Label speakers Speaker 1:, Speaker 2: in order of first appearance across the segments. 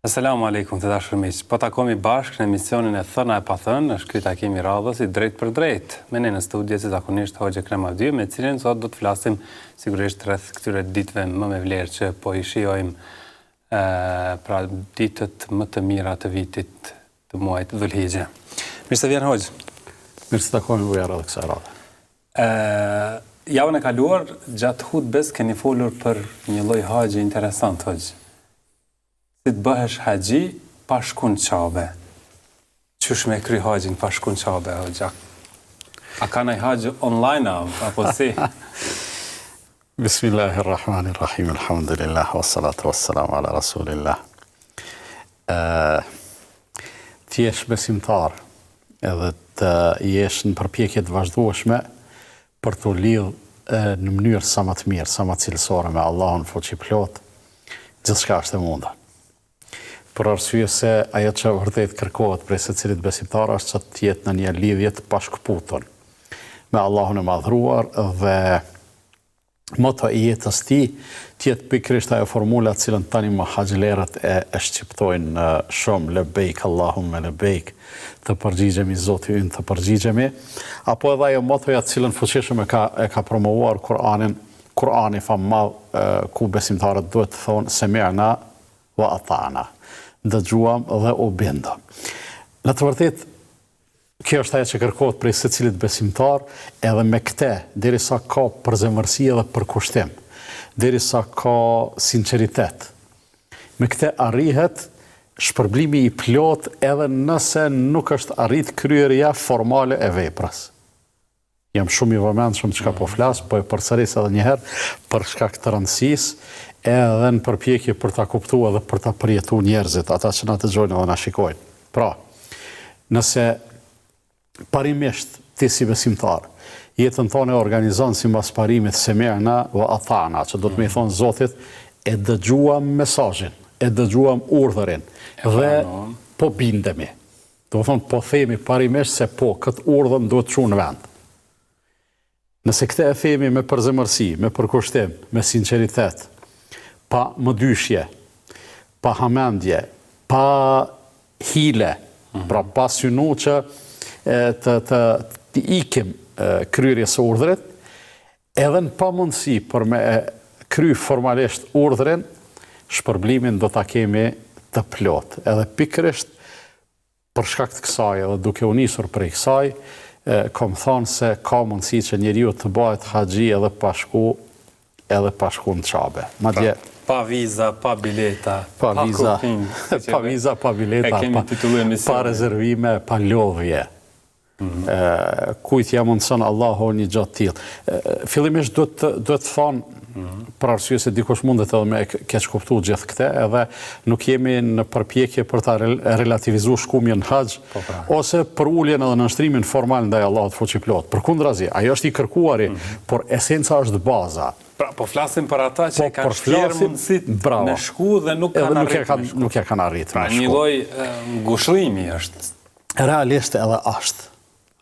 Speaker 1: Asalamu alaikum të dashur miq. Po takomi bashkë në emisionin e Thëna e pa thënë, është ky takim i radhës i drejt për drejt. Me ne në studio si zakonisht Hoxha Ekrem Avdi, me cilin sot do të flasim sigurisht rreth këtyre ditëve më me vlerë që po i shijojmë, pra ditët më të mira të vitit të muajit Dhulhijhe. Mirë se vjen Hoxh.
Speaker 2: Mirë se takomi u era dhe kësaj radhe.
Speaker 1: Javën e kaluar gjatë hutbes keni folur për një lloj haxhi interesant Hoxh. Si të bëhesh haxhi pa shku në Qabe. Qysh me kry haxhin pa shku në Qabe, Hoxha? A ka ndaj haxh online apo si?
Speaker 2: Bismillahirrahmanirrahim, alhamdulillah, wassalatu wassalamu ala rasulillah. Ti jesh besimtar edhe të jesh në përpjekje të vazhdueshme për të lidhë në mënyrë sa më të mirë, sa më cilësore me Allahun fuqiplot, gjithçka është e mundë. Për arsye se ajo që vërtet kërkohet prej secilit besimtar është që të jetë në një lidhje të pashkëputur me Allahun e madhruar dhe moto i jetës tij të jetë pikërisht ajo formula të cilën tani haxhilerët e shqiptojnë shumë lebejk Allahumma lebejk, të përgjigjemi Zoti ynë, të përgjigjemi, apo edhe ajo motoja të cilën fuqishëm e ka promovuar Kur'ani fammadh ku besimtarët duhet të thonë semi'na wa ata'na. Dëgjuam dhe u bindëm. Në të vërtet, kjo është ajo që kërkohet prej secilit besimtar, edhe me këte, derisa ka përzemërsi edhe përkushtim, derisa ka sinqeritet. Me këte arrihet shpërblimi i plot edhe nëse nuk është arrit kryerja formale e veprës. Jam shumë i vëmendshëm çka po flas, po e përsëris edhe një herë për shkak të rëndësisë edhe në përpjekje për ta kuptuar dhe për ta përjetuar njerëzit, ata që na dëgjojnë dhe na shikojnë. Pra, nëse parimisht ti si besimtar jetën tonë e organizon sipas parimit semi'na wa ata'na, që do të më thonë Zotit, e dëgjuam mesazhin, e dëgjuam urdhërin dhe po bindemi. Do të thonë po themi parimisht se po këtë urdhën duhet çu në vend. Nëse këtë e themi me përzemërsi, me përkushtim, me sinqeritet, pa mëdyshje, pa hamendje, pa hile, pra pa synu që të ikim kryerjes së urdhrit, edhe në pa mundësi për me kry formalisht urdhrin, shpërblimin do ta kemi të plot. Edhe pikërisht për shkak të kësaj, edhe duke u nisur prej kësaj, kam thonë se ka mundësi që njeriu të bëhet haxhi edhe pa shku në Qabe. Madje
Speaker 1: pa viza, pa bileta,
Speaker 2: pa viza, pa bileta, pa rezervime, pa lodhje. Kujt ja mundson Allahu një gjatë tillë. Fillimisht duhet të thonë, për arsye se dikush mundet edhe me keq kuptuar gjithë këtë, edhe nuk jemi në përpjekje për ta relativizuar shkumjen në haxh, ose për uljen edhe nënshtrimin formal ndaj Allahut fuqiplot. Përkundrazi, ajo është i kërkuari, por esenca është baza.
Speaker 1: Pra, po flasim për ata që kanë shpjerë mundësit me shku dhe nuk kanë arritur.
Speaker 2: Nuk ja kanë arritur.
Speaker 1: Pra, një lloj ngushëllimi është.
Speaker 2: Realisht edhe është.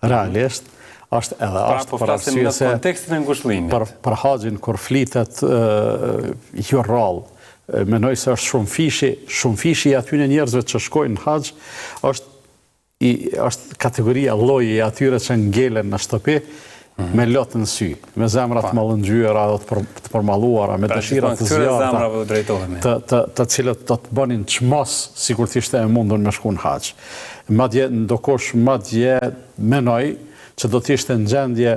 Speaker 2: Realisht është edhe është.
Speaker 1: Pra, po flasim në kontekstin e ngushëllimit.
Speaker 2: Për haxhin kur flitet jo rrallë, mendoj se është shumë fishi i atyre njerëzve që shkojnë në haxh, është kategoria lloji i atyre që ngelen në shtëpi, me lotë në sy, me zemrat mallëngjyera dhe të përmalluara, me dëshira të zjarta, të cilët do të bënin çmos sikur të ishte e mundur me shku në haxh. Madje ndokush madje menoj që do të ishte në gjendje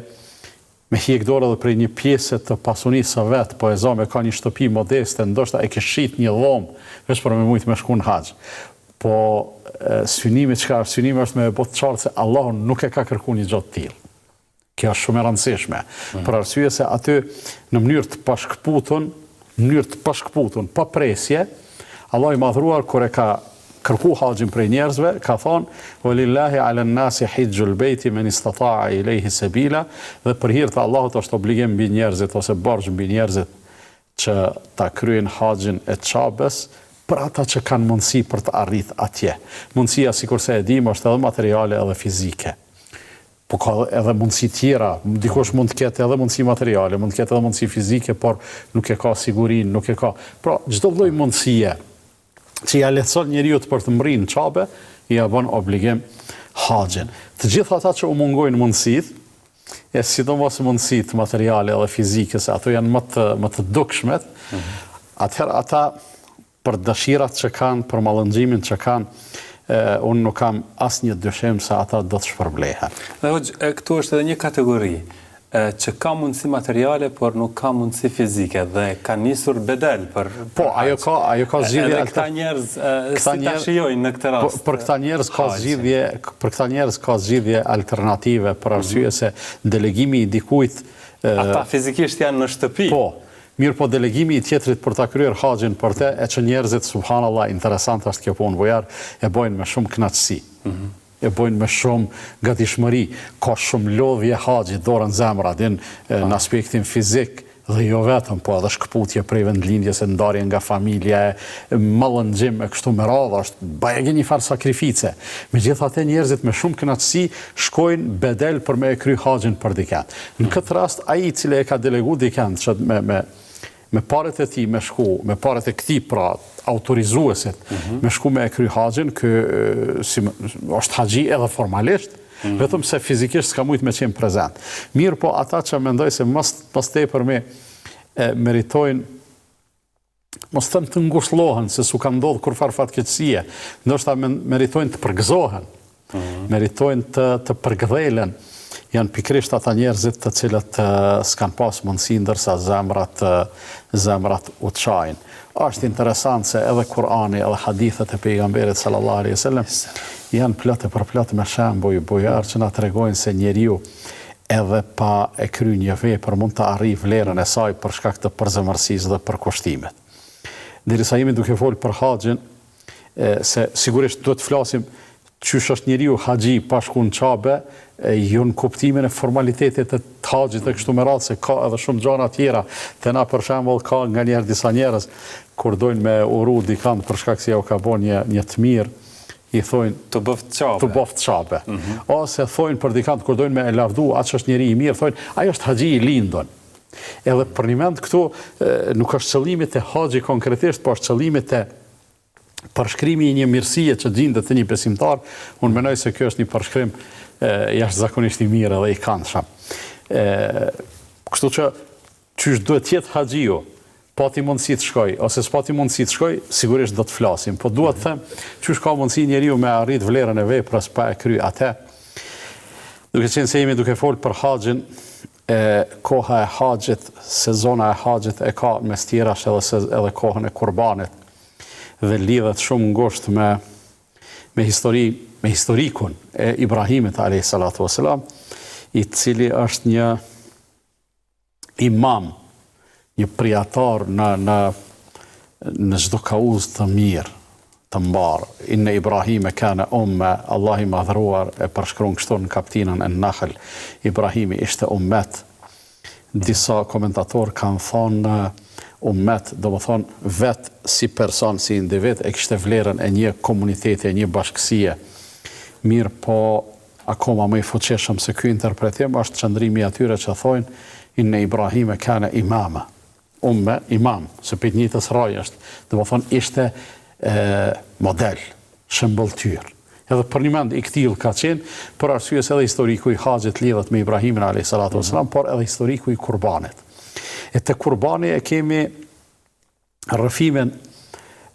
Speaker 2: me hiq dorë edhe prej një pjese të pasunisë së vet, po e zome ka një shtëpi modeste, ndoshta e ke shit një dhomë vetëm për me mujt me shku në haxh. Po synimi është me botë qartë se Allahu nuk e ka kërkuar një gjë të tillë. Kjo është shumë e rëndësishme, për arsye se aty në mënyrë të pashkëputun, pa presje, Allah i madhruar kur e ka kërku haxhin prej njerëzve, ka thonë, "Walillahi 'alan nasi hijjul beyti man istata'a ilayhi sabila", dhe për hir të Allahut është obligim mbi njerëzit ose borxh mbi njerëzit që ta kryejnë haxhin e Qabes, për ata që kanë mundësi për të arritur atje. Mundësia, sikurse e dim, është edhe materiale edhe fizike. Po ka edhe mundësi tjera, dikush mund të ketë edhe mundësi materiale, mund të ketë edhe mundësi fizike, por nuk e ka sigurinë, nuk e ka. Pra, çdo lloj mundësie që ja lehtëson njeriu për të mbrinë në qabe, ja bën obligim haxhin. Të gjithë ata që u mungojnë mundësitë, sidomos mundësitë materiale dhe fizike, se ato janë më të dukshmet, atëherë ata për dëshirat që kanë, për mallëngjimin që kanë, unë nuk kam asnjë dyshim se ata do të shpërblehen.
Speaker 1: Dhe hoxh, këtu është edhe një kategori që ka mundësi materiale, por nuk ka mundësi fizike dhe ka nisur bedel për
Speaker 2: ajo ka zgjidhje.
Speaker 1: Edhe këta njerëz si ta shijojnë në këtë rast?
Speaker 2: Për këta njerëz ka zgjidhje alternative për arsye se delegimi i dikujt
Speaker 1: ata fizikisht janë në shtëpi.
Speaker 2: Po, mirë po delegimi i tjetrit për ta kryer haxhin për te, e që njerëzit, subhanallahu, interesant është kjo punë bojar, e bojnë me shumë kënaqësi. E bojnë me shumë gatishmëri, ka shumë lodhje haxhi, dorën zemra, në aspektin fizik, dhe jo vetëm, po edhe shkputje prej vendlindjes, ndarje nga familja, mallëngjim e kështu me radhë, është bajegi një farë sakrifice. Megjithatë njerëzit me shumë kënaqësi shkojnë bedel për me e kry haxhin për dikant. Në këtë rast, ai i cili e ka delegu dikant që me paret e tij me shku, me paret e këtij pra autorizuesit, me shku me e kry haxhin, është haxhi edhe formalisht, vetëm se fizikisht s'ka mujt me qenë prezent. Mirë po ata që mendoj se mos tepër me meritojnë, mos të ngushëllohen, se s'u ka ndodhur kur farë fatkeqësie, ndoshta meritojnë të përgëzohen, meritojnë të përgdhelen, janë pikrisht ata njerëzit të cilët s'kan pas mundësi ndërsa zemrat u çajnë. Është interesant se edhe Kurani, edhe hadithet e pejgamberit sallallahu alaihi wasallam janë plotë për plotë me shembuj bojar që na tregojnë se njeriu edhe pa e kry një vepër mund të arrijë vlerën e saj për shkak të përzemërsisë dhe për kushtimet. Derisa jemi duke folur për haxhin, se sigurisht duhet të flasim qysh është njeriu haxhi pa shku në qabe, jo në kuptimin e formalitetit të haxhit e kështu me radhë, se ka edhe shumë gjëra tjera. Te na për shembull ka nganjëherë disa njerëz kur dojnë me uru dikant për shkak se ja u ka bën një të mirë, i thojnë
Speaker 1: të bëft qabe.
Speaker 2: Ose thojnë për dikant kur dojnë me e lavdu atë që është njeri i mirë, thojnë ai është haxhi i lindon. Edhe për një mend këtu nuk është qëllimi te haxhi konkretisht, por është qëllimi te përshkrimi i një mirësie që gjendet te një besimtar. Unë mendoj se kjo është një përshkrim jashtëzakonisht i mirë dhe i këndshëm. Kështu që qysh duhet të jetë haxhiu, pati mundësi të shkoj, ose s'pati mundësi të shkoj, sigurisht do të flasim. Po dua të them, qysh ka mundësi njeriu me arrit vlerën e veprës pa e kry atë. Duke qenë se jemi duke folur për haxhin, koha e haxhit, sezona e haxhit e ka mes tjerash edhe kohën e kurbanit. Dhe lidhet shumë ngushtë me historikun e Ibrahimit a.s. I cili është një imam, një prijatar në çdo kauz të mirë, të mbarë. Inne Ibrahime kana umme, Allah i madhruar e përshkruan kështu në kaptinën e Nahl. Ibrahimi ishte ummet. Disa komentatorë kanë thonë ummet, do më thonë vetë si person, si individ, e kishte vlerën e një komuniteti, e një bashkësie. Mirë po, akoma më i fuqishëm se ky interpretim është qëndrimi atyre që thonë inne Ibrahime kana imama. Umme, imam, se për njëtës raj është, do më thonë ishte model, shembulltyr. Edhe për një mend i këtill ka qenë, për arsye se edhe historiku i haxhit lidhet me Ibrahimin a.s. Por edhe historiku i kurbanit. E te kurbani e kemi rrëfimin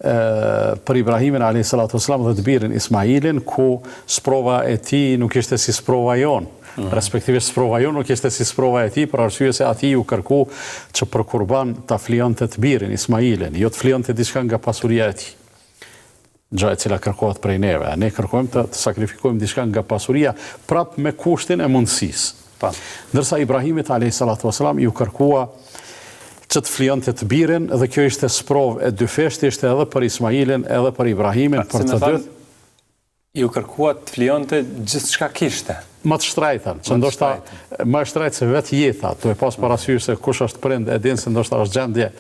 Speaker 2: për Ibrahimin a.s. dhe të birin Ismailin, ku sprova e tij nuk ishte si sprova jonë. Respektivisht sprova jonë nuk ishte si sprova e tij, për arsye se atij u kërku që për kurban ta flionte të birin Ismailin, jo të flionte diçka nga pasuria e tij. Gjë e cila kërkohet prej neve. Ne kërkojmë të sakrifikojmë diçka nga pasuria prap me kushtin e mundësisë. Ndërsa Ibrahimit a.s. ju kërkua që të flionte të birin, dhe kjo ishte sprovë e dyfeshtë, ishte edhe për Ismailin, edhe për Ibrahimin, për të dytë.
Speaker 1: Ju kërkua të flionte gjithçka kishte.
Speaker 2: Më të shtrejtën, që ndoshta më shtrejtë se vetë jeta, tu e pas parasysh se kush është prind, e din se ndoshta është gjendje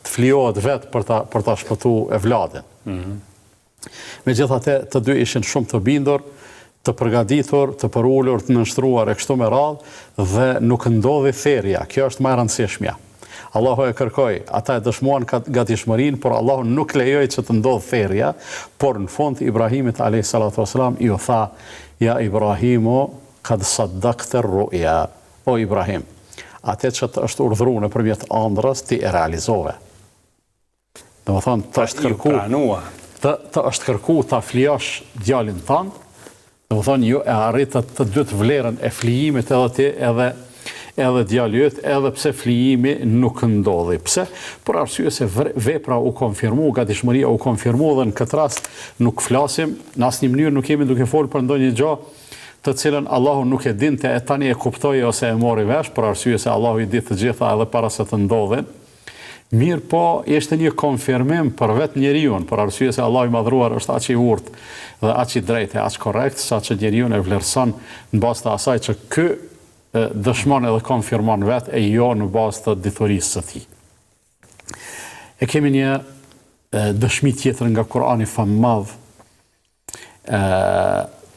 Speaker 2: të fliohet vetë për ta shpëtuar evladin. Megjithatë, të dy ishin shumë të bindur, të përgatitur, të përullur, të nënshtruar e kështu me radhë, dhe nuk ndodhi therrja. Kjo është më e rëndësishmja. Allahu e kërkoi, ata e dëshmuan gatishmërinë, por Allahu nuk lejoi që të ndodhë therrja, por në fund Ibrahimit alayhi salatu wasalam i tha, ja Ibrahimu qad saddaqta ar-ru'ya. O Ibrahim, atë që të është urdhëruar nëpërmjet ëndrrës ti e realizove. Domethënë të është kërku ta flijosh djalin tënd, domethënë ju e arritët të dytë vlerën e flijimit edhe ti edhe djali yt, edhe pse flijimi nuk ndodhi. Pse? Për arsye se vepra u konfirmu, gatishmëria u konfirmu dhe në këtë rast nuk flasim, në asnjë mënyrë nuk jemi duke folur për ndonjë gjë të cilën Allahu nuk e dinte e tani e kuptoi ose e mori vesh, për arsye se Allahu i di të gjitha edhe para se të ndodhin. Mirë po, ishte një konfirmim për vetë njeriu, për arsye se Allahu i madhruar është aq i urtë dhe aq i drejtë, aq korrekt, saqë njeriu e vlerëson në bazë të asaj që ky dëshmon edhe konfirmon vetë e jo në bazë të dithurisë së tij. E kemi një dëshmi tjetër nga Kurani famadh,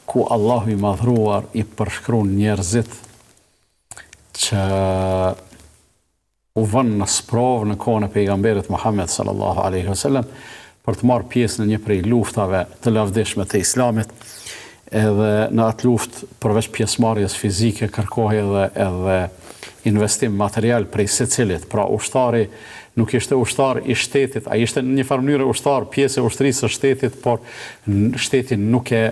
Speaker 2: ku Allahu i madhruar i përshkruan njerëzit që u vënë në sprovë në kohën e pejgamberit Muhammed sallallahu alaihi wasallam për të marrë pjesë në një prej luftave të lavdishme të Islamit. Edhe në atë luftë përveç pjesëmarrjes fizike kërkohej edhe investim material prej secilit. Pra ushtari nuk ishte ushtar i shtetit, ai ishte në një farë mënyrë ushtar, pjesë e ushtrisë së shtetit, por shteti nuk e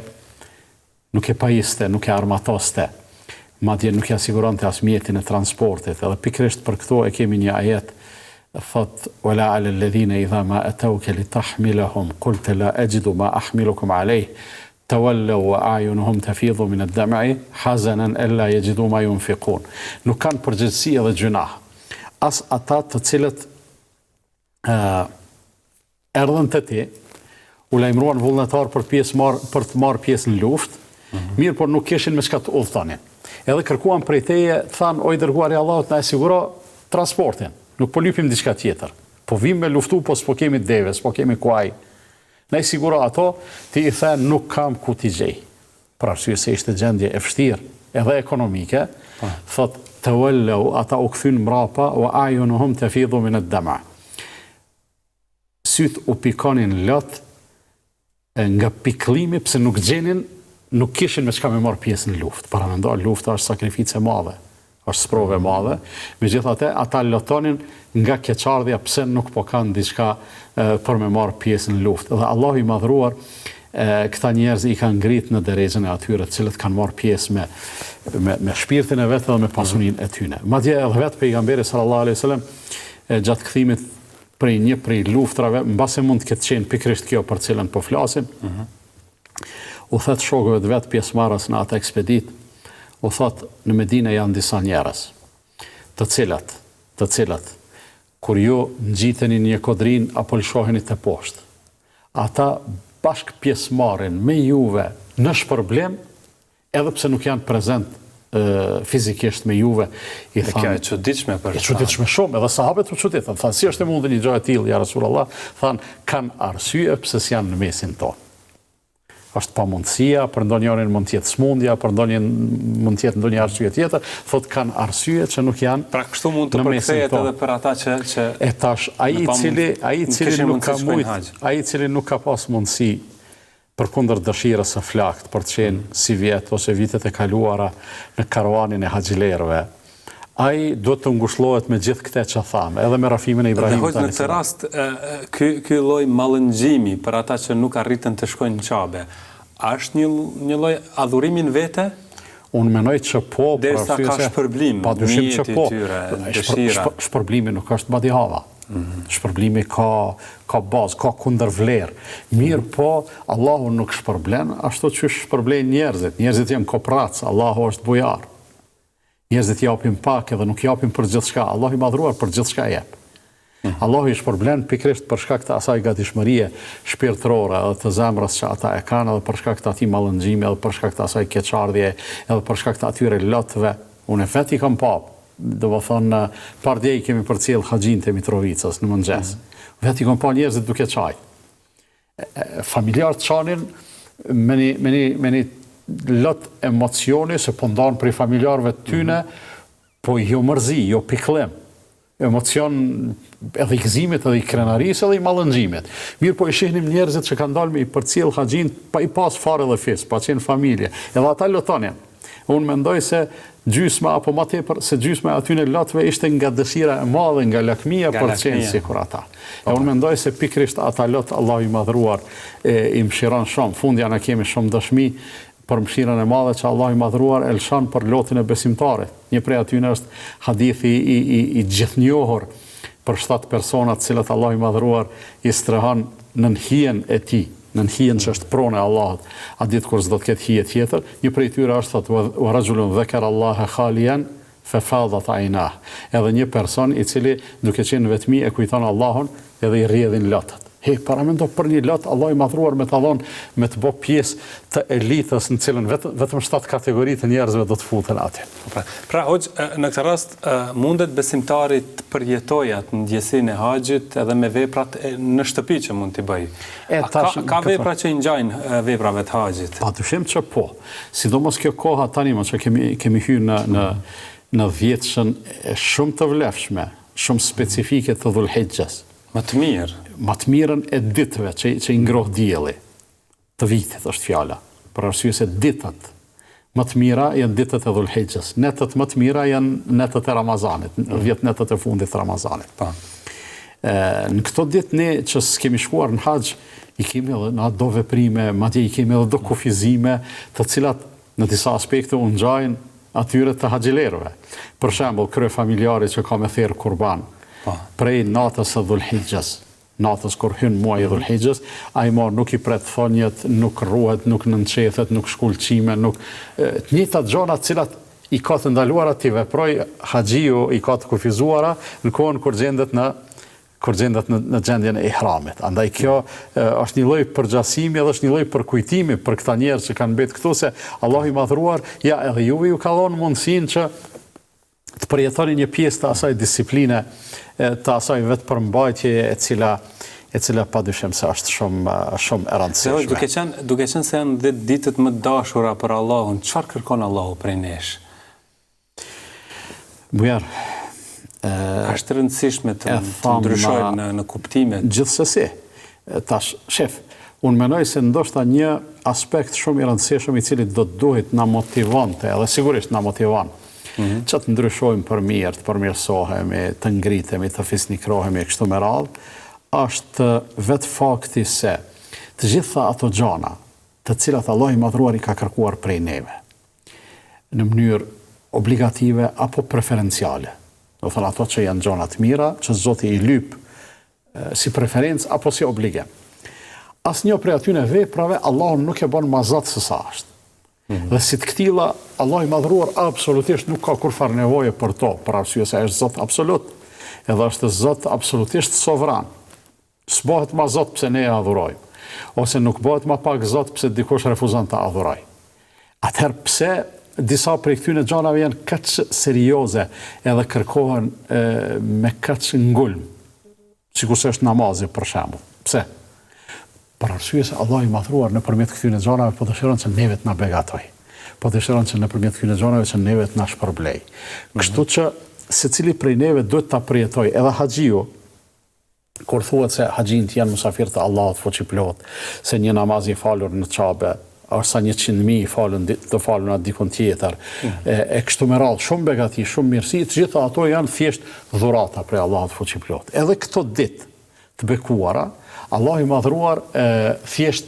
Speaker 2: pajiste, nuk e armatoste. Madje nuk ja siguronte as mjetin e transportit. Edhe pikërisht për këto e kemi një ajet, thot wala ala alladhina idha ma atawka litahmilahum qulta la ajidu ma ahmilukum alayh tawallaw wa a'yunuhum tafidhu min ad-dam'i hazanan alla yajidu ma yunfiqun. Nuk kanë përgjegjësi edhe gjunah. As ata të cilët erdhën te ti, u lajmëruan vullnetar për të marrë pjesë në luftë, mirë por nuk kishin me çka të udhëtonin. Edhe kërkuan prej teje, thanë, oj dërguari i Allahut, na e siguro transportin. Nuk po lypim diçka tjetër. Po vim me luftu, po s'po kemi deve, s'po kemi kuaj. Na e siguro ato, ti i thënë nuk kam ku t'i gjej. Për arsye se ishte gjendje e vështirë, edhe ekonomike, thot tawallau, ata u kthyn mrapa, wa a'yunuhum tafidhu min ad-dam'a. Syt u pikonin lot nga pikëllimi, pse nuk kishin me çka me marr pjesë në luftë. Para mendo, lufta është sakrificë e madhe, është sprove e madhe. Megjithatë, ata lotonin nga keqardhja pse nuk po kanë diçka për me marr pjesë në luftë. Dhe Allahu i madhruar këta njerëz i kanë ngrit në derezën e atyre të cilët kanë marr pjesë me shpirtin e vetë dhe me pasurinë e tyre. Madje edhe vetë pejgamberi sallallahu alaihi wasallam gjatë kthimit prej luftrave, mbase mund të ketë qenë pikërisht kjo për cilën po flasim. U thot shokëve të vetë pjesëmarrës në atë ekspedit, u thot në Medinë janë disa njerëz, të cilat kur ju ngjiteni një kodrin apo lëshoheni të poshtë, ata bashk pjesëmarrin me juve në shpërblim, edhe pse nuk janë prezent fizikisht me juve. I thanë,
Speaker 1: kjo e çuditshme për
Speaker 2: shkak. Çuditshme shumë, edhe sahabët u çuditën. Thanë, si është e mundur një gjë e tillë, ja Rasulullah? Thanë, kanë arsye pse s'janë në mesin tonë. Është pamundësia, për ndonjërin mund të jetë smundja, për ndonjërin mund të jetë ndonjë arsye tjetër, thotë kanë arsye që nuk janë.
Speaker 1: Pra kështu mund të përkthehet edhe për ata që
Speaker 2: e tash ai i cili nuk ka pas mundësi përkundër dëshirës së flakt për të qenë si vjet ose vitet e kaluara në karavanin e haxhilerëve. Ai duhet të ngushëllohet me gjithë këtë që thamë, edhe me rafimin e Ibrahimit.
Speaker 1: Dhe në këtë rast, ky lloj mallëngjimi për ata që nuk arritën të shkojnë në Qabe, është një lloj adhurimi në vete?
Speaker 2: Unë menoj që po,
Speaker 1: derisa ka shpërblim,
Speaker 2: mjeti
Speaker 1: i tyre, dëshira.
Speaker 2: Shpërblimi nuk është badihava. Shpërblimi ka bazë, ka kundërvlerë. Mirë po, Allahu nuk shpërblen, ashtu që shpërblen njerëzit. Njerëzit janë kopracë, Allahu është bujar. Njerëzit japin pak edhe nuk japin për gjithçka. Allahu i madhruar për gjithçka jep. Allahu i shpërblen pikërisht për shkak të asaj gatishmërie shpirtërore edhe të zemrës që ata e kanë, edhe për shkak të atij mallëngjimi, edhe për shkak të asaj keqardhje, edhe për shkak të atyre lotëve. Unë vetë i kam pa. Do të thonë, par dje i kemi përcjell Haxhin te Mitrovicës në mëngjes. Vetë i kam pa njerëzit duke çaj. Familjarët çanin me një lot emocioni se po ndan prej familjarëve të tyne, po jo mërzi, jo pikëllim. emocion edhe i gëzimit, edhe i krenarisë, edhe i mallëngjimet. Mirë po i shihnim njerëzit që kanë dalë me i përcjell haxhin pa i pas fare dhe fis, pa qenë familje. Edhe ata lotonin. Unë mendoj se gjysma apo më tepër se gjysma e atyre lotëve ishte nga dëshira e madhe, nga lakmia për të qenë sikur ata. E unë mendoj se pikrisht ata lot Allahu i madhruar i mëshiron shumë. Fundja na kemi shumë dëshmi për mëshirën e madhe që Allahu i madhruar e lëshon për lotën e besimtarit. Një prej atyre është hadithi i gjithnjohur për 7 persona të cilët Allahu i madhruar i strehon nën hijen e tij. Në hijen që është pronë e Allahut, a ditë kur s'do të ketë hije tjetër, një prej tyre është thotë wa rajulun dhakara Allaha khaliyan fa fadat aynah. Edhe një person i cili duke qenë vetmi e kujton Allahun edhe i rrjedhin lotët. Paramendo për një lot, Allah i madhruar me talon me të bë pjesë të elitës në cilën vetëm 7 kategori të njerëzve do të futen aty.
Speaker 1: Pra, hoq, në këtë rast, mundet besimtarit të përjetojë atë ndjesinë e haxhit edhe me veprat në shtëpi që mund t'i bëj. Ka vepra që i ngjajnë veprave të haxhit?
Speaker 2: Patyshim që po. Sidomos kjo koha tani që kemi hyrë në vjetëshën shumë të vlefshme, shumë specifike të Dhulhijhes.
Speaker 1: Më të mirë.
Speaker 2: Më të mirën e ditëve që i ngroh dielli. Të vitit është fjala. Për arsye se ditët më të mira janë ditët e Dhulhijhes. Netët më të mira janë netët e Ramazanit, 10 netët e fundit të Ramazanit.
Speaker 1: Pa.
Speaker 2: Në këto ditë ne që s'kemi shkuar në haxh, i kemi edhe në do veprime, madje i kemi edhe do kufizime, të cilat në disa aspekte u ngjajnë atyre të haxhilerëve. Për shembull, krye familjari që ka me therr kurban, prej natës së Dhulhijhes, natës kur hyn muaji i Dhulhijhes, ai nuk i pret thonjet, nuk rruhet, nuk nënçethet, nuk shkullqime, nuk të njëjta gjëra të cilat i ka të ndaluara ti veproj haxhiu, i ka të kufizuara në kohën kur gjendet në gjendjen e ihramit. Andaj kjo është një lloj përgjasimi edhe është një lloj përkujtimi për këta njerëz që kanë mbetë këtu se Allahu i madhruar ja edhe juve ju ka dhënë mundësinë që të përjetoni një pjesë të asaj disipline, të asaj vetë përmbajtje e cila padyshim se është shumë e rëndësishme.
Speaker 1: Duke qenë se janë 10 ditët më dashura për Allahun, çfarë kërkon Allahu prej nesh?
Speaker 2: Bujar,
Speaker 1: është rëndësishme të ndryshojnë në kuptime.
Speaker 2: Gjithsesi, tash, shef, unë menoj se ndoshta një aspekt shumë i rëndësishëm i cili do të duhet na motivonte, edhe sigurisht na motivon, që të ndryshojmë për mirë, të përmirësohemi, të ngritemi, të fisnikrohemi e kështu me radhë, është vetë fakti se të gjitha ato gjana të cilat Allah i madhruar i ka kërkuar prej neve, në mënyrë obligative apo preferenciale, do thënë ato që janë gjana të mira, që Zoti i lyp si preferencë apo si obligim. Asnjë prej atyre veprave Allahu nuk e bën mazat se sa është. Dhe si të këtilla, Allah i madhruar absolutisht nuk ka kurfar nevoje për to, për arsye se është Zot absolut, edhe është Zot absolutisht sovran. S'bëhet ma Zot pse ne e adhurojmë, ose nuk bëhet ma pak Zot pse dikush refuzon të adhuroj. Atëherë pse disa prej këtyre gjanave janë kaq serioze edhe kërkohen me kaq ngulm, sikur se është namazi për shembull. Pse? Për arsye se Allah i madhruar nëpërmjet këtyre gjanave po dëshiron që neve të na begatoj. Po dëshiron që nëpërmjet këtyre gjanave që neve të na shpërblej. Kështu që secili prej neve duhet ta përjetoj, edhe haxhiu, kur thuhet se haxhinët janë musafir të Allahut fuqiplot, se një namaz i falur në Çabe është sa 100.000 të falur atë dikon tjetër, e kështu me radhë, shumë begati, shumë mirësi, të gjitha ato janë thjesht dhurata prej Allahut fuqiplot. Edhe këto ditë të bekuara, Allah i madhruar thjesht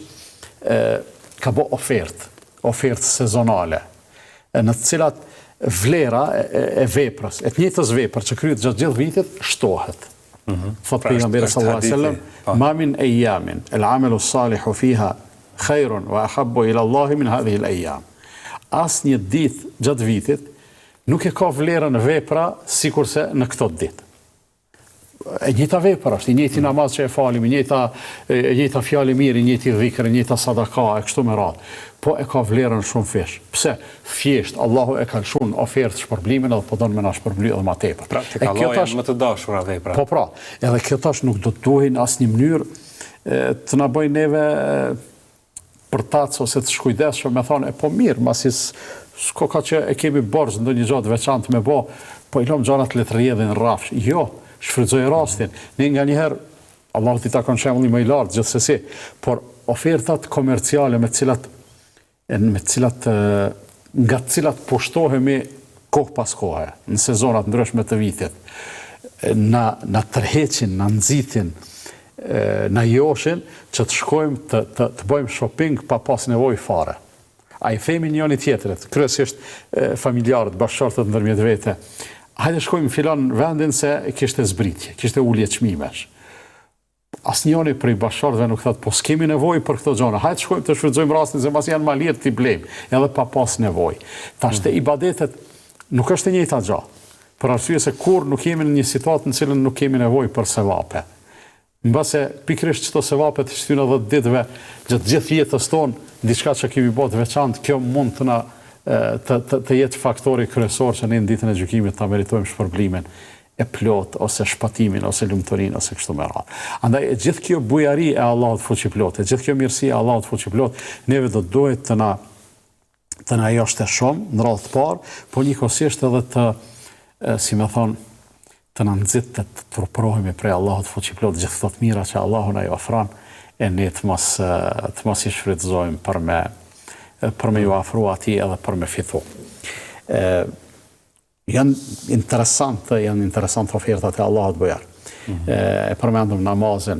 Speaker 2: ka bë ofertë sezonale, në të cilat vlera e veprës, e të njëjtës veprë që kryhet gjatë gjithë vitit, shtohet. Thot pejgamberi sallallahu alaihi wasallam, ma min ayamin al-amalu salihu fiha khairun wa ahabbu ila Allah min hadhihi al-ayyam. Asnjë ditë gjatë vitit nuk e ka vlerën vepra sikurse në këto ditë. E njëjta vepër është, i njëjti namaz që e falim, i njëjta fjalë mirë, i njëjti dhikr, i njëjta sadaka, e kështu me radhë. Po e ka vlerën shumë fish. Pse? Thjesht Allahu e ka lëshuar ofertë shpërblimin edhe po don me na shpërbly edhe më tepër.
Speaker 1: Pra, tek Allahu janë më të dashura vepra.
Speaker 2: Po pra, edhe kjo tash nuk do të duhen asnjë mënyrë të na bëjnë neve për tac ose të shkujdesshëm me thonë, po mirë, masi s'ko ka që e kemi borxh ndonjë gjë të veçantë me bë, po i lëm gjanat le të rrjedhin rrafsh. Jo, shfrytëzoj rastin. Ne nganjëherë Allahu t'i takon shembullin më i lartë gjithsesi, por ofertat komerciale me nga të cilat pushtohemi kohë pas kohe, në sezonat ndryshme të vitit, na tërheqin, na nxitin, na joshin që të shkojmë të bëjmë shopping pa pas nevojë fare. A i themi njëri tjetrit, kryesisht familjarët, bashkëshortët ndërmjet vete, hajde shkojmë filan vendin se kishte zbritje, kishte ulje çmimesh. Asnjëri prej bashkëshortëve nuk thotë, po s'kemi nevojë për këto gjëra. Hajde shkojmë të shfrytëzojmë rastin se mbas janë ma lirë t'i blejmë, edhe pa pas nevojë. Tash te ibadetet nuk është e njëjta gjë. Për arsye se kur nuk jemi në një situatë në cilën nuk kemi nevojë për sevape. Mbase pikërisht çto sevape të shtyna 10 ditëve gjatë gjithë jetës tonë, diçka që kemi bërë të veçantë, kjo mund të na të jetë faktori kryesor që ne në ditën e gjykimit ta meritojmë shpërblimin e plot, ose shpatimin, ose lumturinë, ose kështu me radhë. Andaj, gjithë kjo bujari e Allahut fuqiplot, gjithë kjo mirësi e Allahut fuqiplot, neve do duhet të na joshte shumë, në radhë të parë, po njëkohësisht edhe si me thonë, të na nxit të turprohemi prej Allahut fuqiplot, gjithë këto të mira që Allahu na i ofron, e ne të mos i shfrytëzojmë për me ju afru atij edhe për me fitu. Janë interesante ofertat e Allahut bojar. E përmendëm namazin.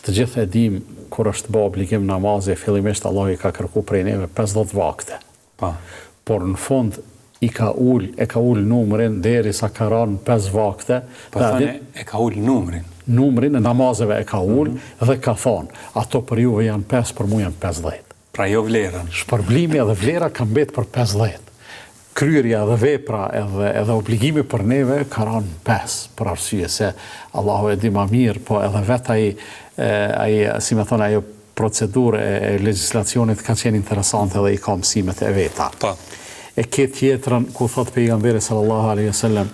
Speaker 2: Të gjithë e dim kur është bë obligim namazi, fillimisht Allahu i ka kërkuar prej neve 50 vakte. Por në fund e ka ul numrin derisa ka rënë 5 vakte.
Speaker 1: E ka ul numrin.
Speaker 2: Numrin e namazeve e ka ul dhe ka thonë, ato për juve janë 5, për mua janë 50.
Speaker 1: Pra jo vlerën.
Speaker 2: Shpërblimi edhe vlera ka mbet për 50. Kryerja dhe vepra edhe obligimi për neve ka rënë 5, për arsye se Allahu e di më mirë, po edhe vetë ai si më thonë, ajo procedurë e legjislacionit ka qenë interesante dhe i ka mësimet e veta. E ke tjetrën ku thot pejgamberi sallallahu alaihi wasallam,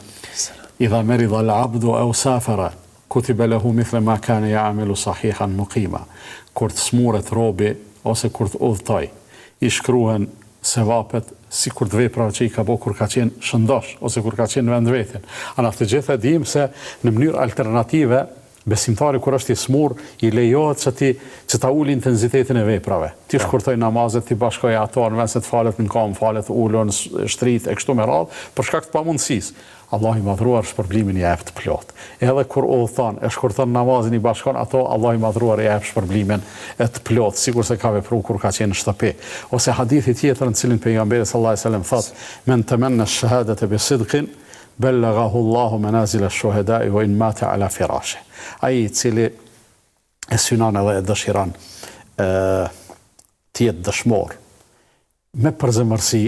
Speaker 2: idha marida al-abdu aw safara kutiba lahu mithla ma kana ya'malu sahihan muqima. Kur të smuret robi ose kur të udhtoj, i shkruhen sevapet si kur të vepra që i ka bo kur ka qenë shëndosh, ose kur ka qenë në vend vetin. Ana të gjithë e dim se në mënyrë alternative, besimtari kur është i smur, i lejohet që ta uli intensitetin e veprave. Ti shkurtoj namazet, ti bashkoj ato, në vend se të falet në kam, falet ullon, shtrit, e kështu me radhë, për shkak të pamundësisë. Allah i madhruar shpërblimin i jep të plot. Edhe kur udhëton e shkurton namazin i bashkon ato, Allah i madhruar i jep shpërblimin e të plot, sikur se ka vepruar kur ka qenë në shtëpi. Ose hadithi tjetër në cilin pejgamberi sallallahu alajhi wasallam thot, men tamanna ash-shahadata bi sidqin ballaghahu Allahu manazil ash-shuhada'i wa in mata ala firashi. Ai i cili e synon edhe e dëshiron të jetë dëshmor me përzemërsi,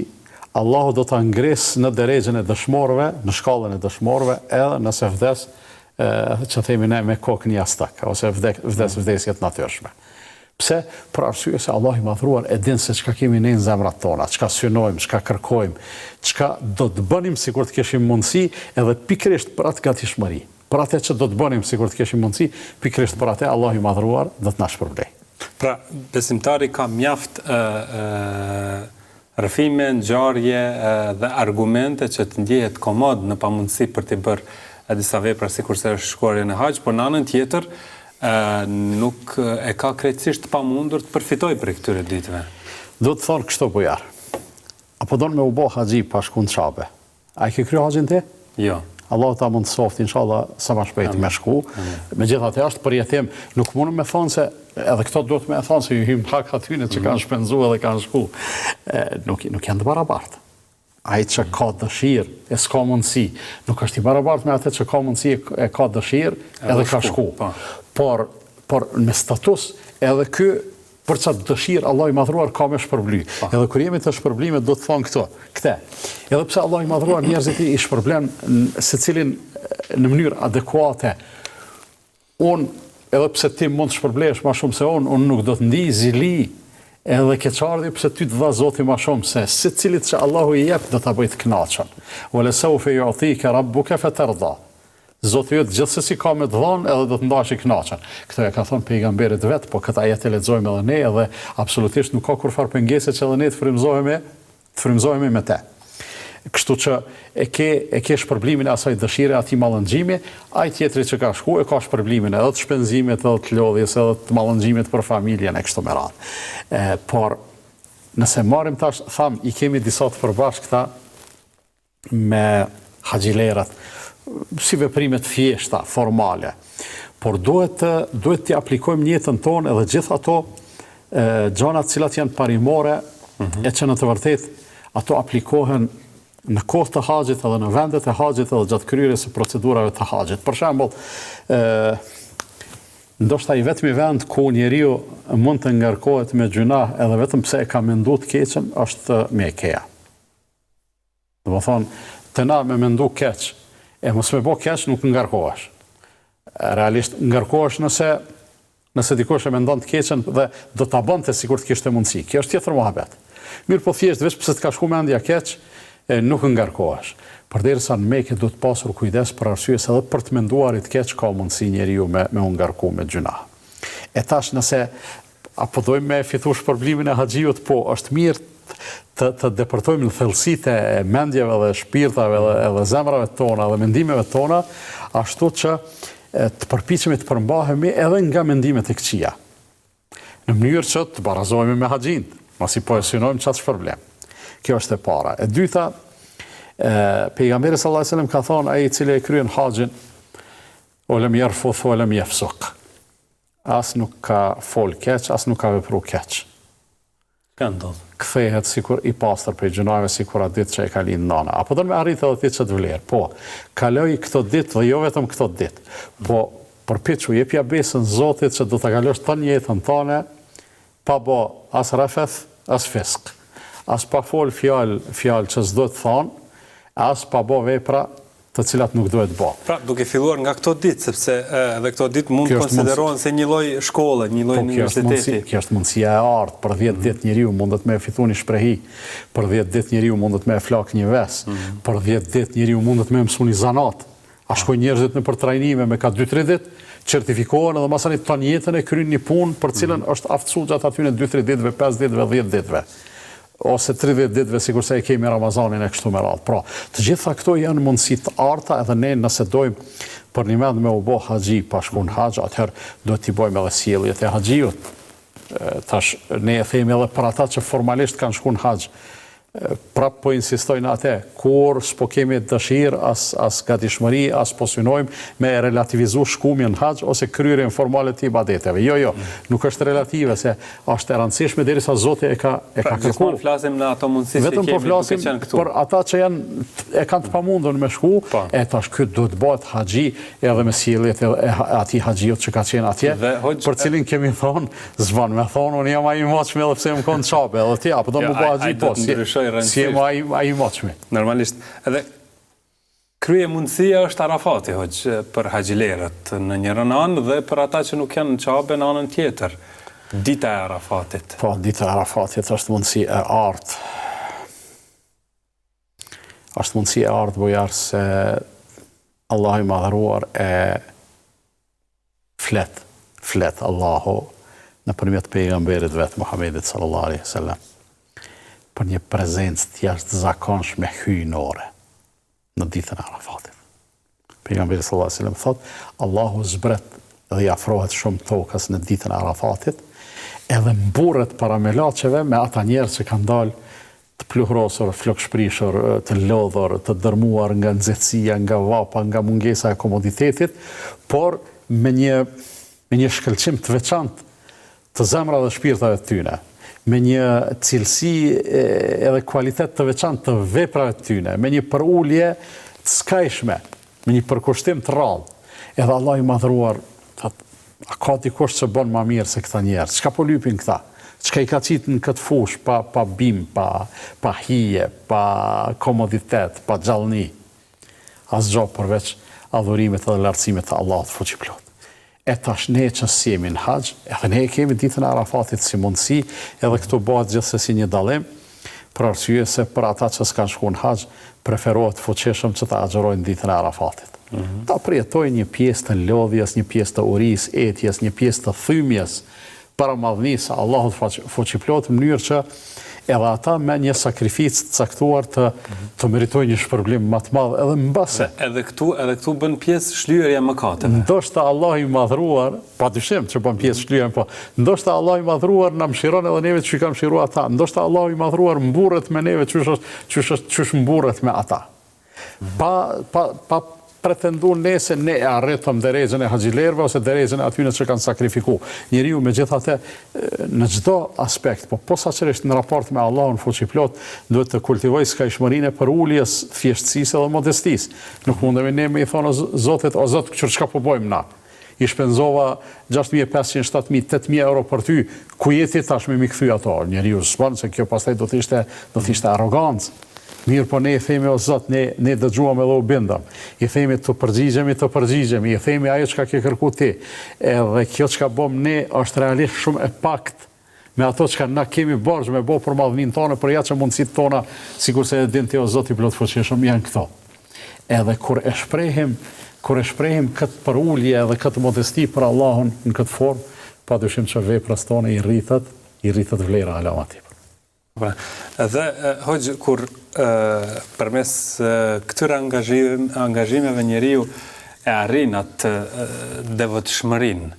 Speaker 2: Allahu do ta ngres në drejtën e dëshmorëve, në shkallën e dëshmorëve, edhe nëse vdes, që themi ne me kokën jastak, ose vdesjet natyrshme. Pse? Për arsye se Allah i madhruar e din se çka kemi ne në zemrat tona, çka synojmë, çka kërkojmë, çka do të bënim sikur të kishim mundësi, edhe pikërisht për atë gatishmëri. Për atë që do të bënim sikur të kishim mundësi, pikërisht për atë Allah i madhruar do të na shpërblej.
Speaker 1: Pra, besimtari ka mjaft rëfime, ngjarje dhe argumente që të ndjehet komod në pamundësi për të bërë disa vepra sikur se është shkuarja në haxh, por në anën tjetër nuk e ka krejtësisht pamundur të përfitojë për këtyre ditëve.
Speaker 2: Do të thonë kështu bujar. Apo don me u bë haxhi pa shku në Çabe. A i ke kryer haxhin ti?
Speaker 1: Jo.
Speaker 2: Allah ta mund të soft, inshallah, sa më shpejt me shku. Megjithatë është për jetim, nuk mundem me thonë se edhe këto duhet me thonë se ju hym hak atyne që kanë shpenzuar dhe kanë shku. Nuk janë të barabartë. Ai që ka dëshirë e s'ka mundësi, nuk është i barabartë me atë që ka mundësi e ka dëshirë edhe ka shku. Por me status edhe ky për çat dëshirë Allah i madhruar ka me shpërbly. Edhe kur jemi të shpërblimet do të thonë këte. Edhe pse Allah i madhruar njerëzit i shpërblen secilin në mënyrë adekuate. Edhe pse ti mund të shpërblesh më shumë se unë nuk do të ndij zili edhe keqardhje pse ty të dha Zoti më shumë se secilit që Allahu i jep do ta bëj të kënaqur. Wala sawfa yu'tika rabbuka fatarda. Zoti jot gjithsesi ka me të dhënë edhe do të ndash i kënaqur. Këtë e ka thënë pejgamberit vet, po këtë ajet e lexojmë edhe ne edhe absolutisht nuk ka kurfar pengese që edhe ne të frymëzohemi të frymëzohemi me te. Kështu që e ke shpërblimin e asaj dëshire, atij mallënxhimi, ai tjetri që ka shku e ka shpërblimin edhe të shpenzimit, edhe të lodhjes, edhe të mallënxhimit për familjen e kështu me radhë. Por nëse marrim tash, tham, i kemi disa të përbashkëta me haxhilerat, si veprime të thjeshta, formale. Por duhet t'i aplikojmë në jetën tonë edhe gjithë ato gjërat cilat janë parimore, e që në të vërtet ato aplikohen në kohë të haxhit edhe në vendet e haxhit edhe gjatë kryerjes së procedurave të haxhit. Për shembull, ndoshta i vetmi vend ku njeriu mund të ngarkohet me gjunah edhe vetëm pse e ka menduar të keqen është Mekkeja. Domethënë, të na me mendu keq, e mos me bë keq nuk ngarkohesh. Realisht ngarkohesh nëse dikush e mendon të keqen dhe do ta bënte sikur të kishte mundësi. Kjo është tjetër muhabet. Mirë po thjesht veç pse të ka shku mendja keq, nuk ngarkohesh. Përderisa në Mekë duhet pasur kujdes për arsye se edhe për të menduarit keq ka mundësi njeriu me u ngarku me gjuna. E tash nëse apo dojmë me fitu shpërblimin e haxhiut, po është mirë të depërtojmë në thellësitë e mendjeve dhe shpirtave edhe zemrave tona dhe mendimeve tona, ashtu që të përpiqemi të përmbahemi edhe nga mendimet e këqija. Në mënyrë që të barazohemi me haxhin, mos i po e synojmë çast problem. Kjo është e para. E dyta, pejgamberi sallallahu alajhi wasallam ka thonë ai i cili e kryen haxhin, o lem yarfuth o lem yafsuq. As nuk ka fol keq, as nuk ka vepru keq.
Speaker 1: Ka ndodhur.
Speaker 2: Kthehet sikur i pastër prej gjunave, sikur atë ditë që e ka lind nana. Apo do të më arrit edhe ti që të vlerë. Po, kaloj këto ditë dhe jo vetëm këto ditë. Po, përpiqu jepja besën Zotit që do ta kalosh tën jetën tënde pa bë as rafeth, as fisk. As pa fol fjalë që s'do të thonë, as pa bë vepra të cilat nuk duhet bë.
Speaker 1: Pra, duke filluar nga këto ditë, sepse edhe këto ditë mund të konsiderohen se një lloj shkolle, një lloj universiteti.
Speaker 2: Kjo është mundësia e artë. Për 10 ditë njeriu mundet me fitu një shprehi, për 10 ditë njeriu mundet me flak një ves, për 10 ditë njeriu mundet me mësu një zanat. A shkoj njerëzit në për trajnime me ka 2-3 ditë, certifikohen edhe masanit të jetën e kryen një punë për cilën është aftësu gjatë atyne 2-3 ditëve, 5 ditëve, 10 ditëve. Ose 30 ditëve, sikur se e kemi Ramazanin e kështu me radhë. Pra, të gjitha këto janë mundësi të arta, edhe ne nëse dojmë për një mend me u bë haxhi pa shku në haxh, atëherë duhet t'i bëjmë edhe sjelljet e haxhiut. Tash ne e themi edhe për ata që formalisht kanë shku në haxh. Prap po insistojnë atë, kur s'po kemi dëshirë, as gatishmëri, as po synojmë me relativizu shkumjen në haxh ose kryerjen formale të ibadeteve. Jo, nuk është relative, se është e rëndësishme derisa Zoti e ka kërkuar.
Speaker 1: Vetëm flasim në ato mundësi që
Speaker 2: vetëm po flasim për ata që e kanë të pamundur me shku, e tash ky duhet bëhet haxhi edhe me sjelljet e atij haxhiut që ka qenë atje, për cilin kemi thonë, zvan me thonë, unë jam ai i moçmi edhe pse më kon çape, edhe ti apo do më bëj haxhi po. Si e ma i moqmi.
Speaker 1: Normalisht. Edhe krye mundësia është Arafati, për haxhilerët në njërën anë dhe për ata që nuk janë në Qabe në anën tjetër. Dita e Arafatit.
Speaker 2: Po, dita e Arafatit është mundësi e artë. Është mundësi e artë, bojarë, se Allah i madhëruar e flet Allahu në përmjet pejgamberit vetë Muhammedit sallallahu alaihi wasallam, për një prezencë të jashtëzakonshme hyjnore në ditën e Arafatit. Pejgamberi sallallahu alajhi wasallam thotë, Allahu zbret dhe i afrohet shumë tokës në ditën e Arafatit, edhe mburret para melaçeve me ata njerëz që kanë dalë të pluhrosur, flokshprishur, të lodhur, të dërmuar nga nxehtësia, nga vapa, nga mungesa e komoditetit, por me një shkëlqim të veçantë të zemrave dhe shpirtave të tyre, me një cilësi edhe kualitet të veçantë të veprave të tyre, me një përulje të skajshme, me një përkushtim të rrallë. Edhe Allah i madhëruar, a ka dikush që bën më mirë se këta njerëz? Çka po lypin këta? Çka i ka qitë në këtë fush pa bim, pa hije, pa komoditet, pa gjallëni? Asgjë përveç adhurimit dhe lartësimit të Allahut fuqiplot. E tash ne që s'jemi në haxh, edhe ne kemi ditën e Arafatit si mundësi, edhe këtu bëhet gjithsesi një dallim, për arsye se për ata që s'kan shku në haxh, preferohet fuqishëm që ta agjërojnë ditën e Arafatit. Ta përjetojnë një pjesë të lodhjes, një pjesë të uris, etjes, një pjesë të thymjes, para madhnisë Allahut fuqiplot, në mënyrë që edhe ata me një sakrificë të caktuar të meritojnë një shpërblim më të madh edhe mbase.
Speaker 1: Edhe këtu bën pjesë shlyerja e mëkateve.
Speaker 2: Ndoshta Allah i madhruar, padyshim që bën pjesë shlyerja, po ndoshta Allah i madhruar na mëshiron edhe neve që i kam mëshiruar ata. Ndoshta Allah i madhruar mburret me neve çysh mburret me ata. Pa pretendu ne se ne e arritëm derejën e haxhilerëve ose derejën e atyre që kanë sakrifiku. Njeriu megjithatë në çdo aspekt, po posaçërisht në raport me Allahun fuqiplot, duhet të kultivojë skajshmërinë për uljes, thjeshtësisë dhe modestisë. Nuk mundemi ne me i thonë Zotit, o Zot, çka po bëjmë na? I shpenzova 6.500, 7.000, 8.000 euro për ty, ku je ti tash me mi kthy ato? Njeriu s'bën se kjo pastaj do të ishte arrogancë. Mirë, po ne i themi o Zot, ne dëgjuam edhe u bindëm. I themi të përgjigjemi, i themi ajo çka ke kërku ti. Edhe kjo çka bëm ne është realisht shumë e pakt me ato çka na kemi borxh me bë për madhnin tonë, për ja që mundësitë tona, sikur se e din ti o Zot i plot fuqishëm janë këto. Edhe kur e shprehim këtë përulje edhe këtë modesti për Allahun në këtë formë, padyshim që vepras tona i rritet vlera ala më tepër.
Speaker 1: Dhe hoxh, kur përmes këtyre angazhimeve njeriu e arrin atë devotshmërinë,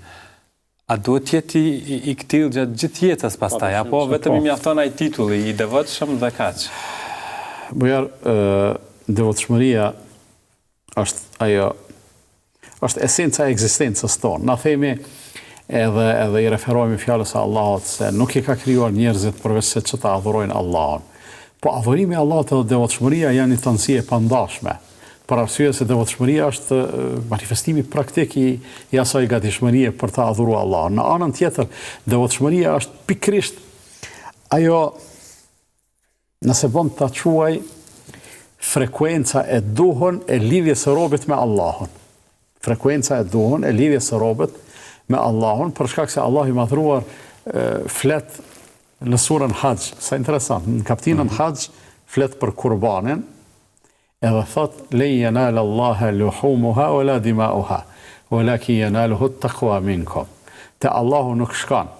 Speaker 1: a duhet jeti i këtill gjatë gjithë jetës pastaj, apo vetëm i mjafton ai titulli i devotshëm dhe kaq?
Speaker 2: Bujar, devotshmëria është esenca e ekzistencës tonë. Na themi edhe i referojmë fjalës së Allahut se nuk i ka krijuar njerëzit përveç se që ta adhurojnë Allahun. Po adhurimi i Allahut dhe devotshmëria janë një tëndësi e pandashme. Për arsye se devotshmëria është manifestimi praktik i asaj gatishmërie për ta adhuruar Allahun. Në anën tjetër, devotshmëria është pikërisht ajo, nëse bën ta quaj, frekuenca e duhur e lidhjes së robit me Allahun. Frekuenca e duhur e lidhjes së robit me Allahun, për shkak se Allah i madhruar flet në surën Haxh. Sa interesant, në kapitullin Haxh flet për kurbanin, edhe thot le yanal Allaha luhumuha wala dima'uha, walakin yanaluhu at-taqwa minkum. Te Allahu nuk shkon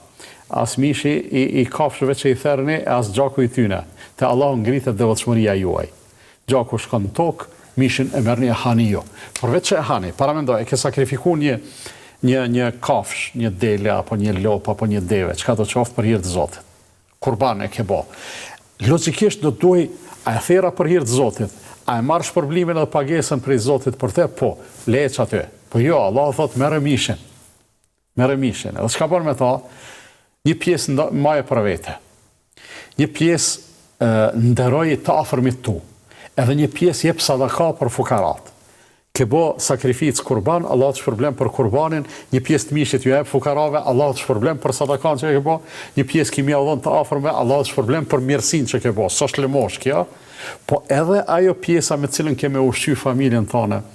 Speaker 2: as mishi i kafshëve që i therrni, as gjaku i tyne. Te Allahu ngritet devotshmëria juaj. Gjaku shkon në tokë, mishin e merrni e hani ju. Përveç që e hani, paramendoj, e ke sakrifiku një kafsh, një dele, apo një lop, apo një deve, çka do qoftë për hir të Zotit. Kurban e ke bo. Logikisht do të duaj, a e thera për hir të Zotit, a e marrë shpërblimin dhe pagesën prej Zotit për te, po, leç aty. Po jo, Allah thot, merre mishin. Edhe çka bën me ta? Një pjesë maje për vete. Një pjesë nderoj të afërmit tu. Edhe një pjesë jep sadaka për fukarat. Ke bo sakrificë kurban, Allah të shpërblen për kurbanin, një pjesë të mishit ju jep fukarave, Allah të shpërblen për sadakan që ke bo, një pjesë kimi adhon të afërme, Allah të shpërblen për mirësin që ke bo, s'është lëmosh kjo, po edhe ajo pjesa me cilën keme ushqy familjen tone,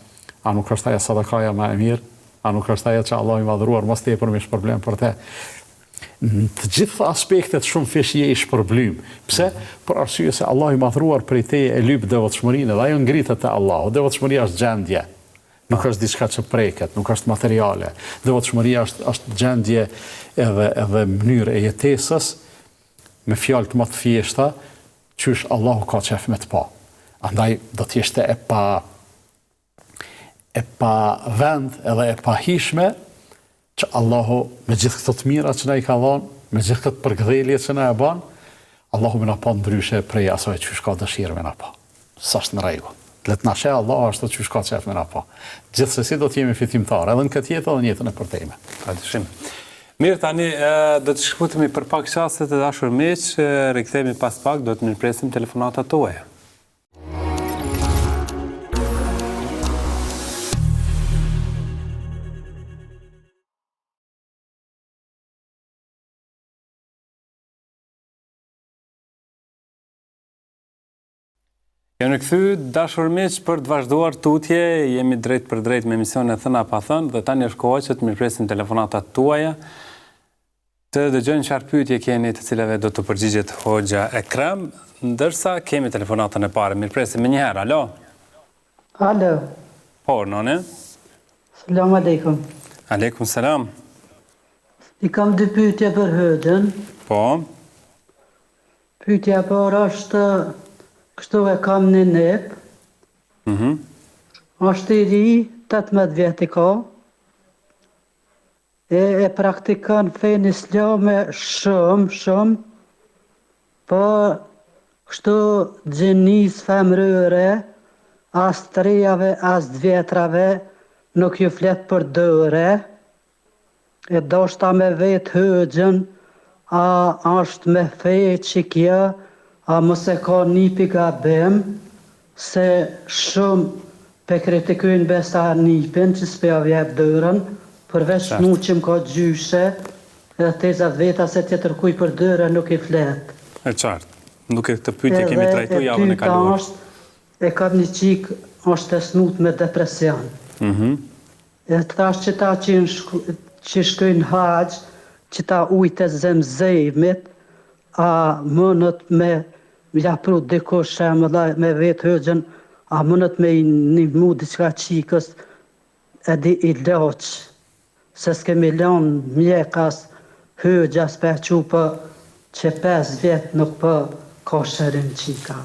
Speaker 2: a nuk është aja sadakaja ma e mirë, a nuk është aja që Allah i madhruar, mos te për me shpërblen për te. Në të gjithë aspektet shumë fish je i shpërblim. Pse? Për arsye se Allah i madhruar prej teje e lyp devotshmërinë dhe ajo ngritet te Allahu. Devotshmëria është gjendje. Nuk është diçka që preket, nuk është materiale. Devotshmëria është gjendje edhe mënyrë e jetesës me fjalë më të thjeshta, qysh Allahu ka qef me të pa. Andaj do të ishte e pa vend edhe e pa hishme që Allahu me gjithë këto të mira që na i ka dhënë, me gjithë këtë përgdhelje që na e bën, Allahu më na pa ndryshe prej asaj që ka dëshirë me na pa. Sa është në rregull. Le të na sheh Allahu ashtu që ka qef me na pa. Gjithsesi do të jemi fitimtar edhe në këtë jetë edhe në jetën e përtejme.
Speaker 1: Padyshim. Mirë, tani do të shkputemi për pak çaste të dashur miq, rikthehemi pas pak, do të mirpresim telefonatat tuaja. Jemi kthy dashur miq për të vazhduar tutje, jemi drejt për drejt me emisionin e Thëna pa thënë dhe tani është koha që të mirpresim telefonatat tuaja. Të dëgjojnë çfarë pyetje keni të cilave do të përgjigjet Hoxha Ekrem, ndërsa kemi telefonatën e parë. Mirpresim më një herë. Alo.
Speaker 3: Alo.
Speaker 1: Po, none.
Speaker 3: Selam aleikum.
Speaker 1: Aleikum selam.
Speaker 3: I kam dy pyetje për Hoxhën.
Speaker 1: Po.
Speaker 3: Pyetja e parë është, kështu e kam një nep, është i ri, 18 vjet i ka, e praktikon fenë islame shumë, po kështu gjenis femrëre, as të rejave, as të vjetrave, nuk ju flet për dëre, e doshta me vetë hëgjën, a është me fejë që kjo, a mos e ka nipi gabim, se shumë pe kritikujnë besa nipin që s'pe vjep dërën, përveç mu që më ka gjyshe, edhe tezat veta se tjetër kuj për dërën nuk i flet.
Speaker 1: E qartë. Nuk e këtë pyetje kemi trajtu javën e kaluar.
Speaker 3: E kam një qik, është e snut me depresion. E thash që ta që shkojnë haqë, që ta ujtë e zemzejmit, a mënët me japru dikush me vetë hëgjën, a mënët me një mu diqka qikës edhe i loqë, se s'kemi lanë mjekas hëgjas për që për që 5 vjetë nuk për ka shërin qika.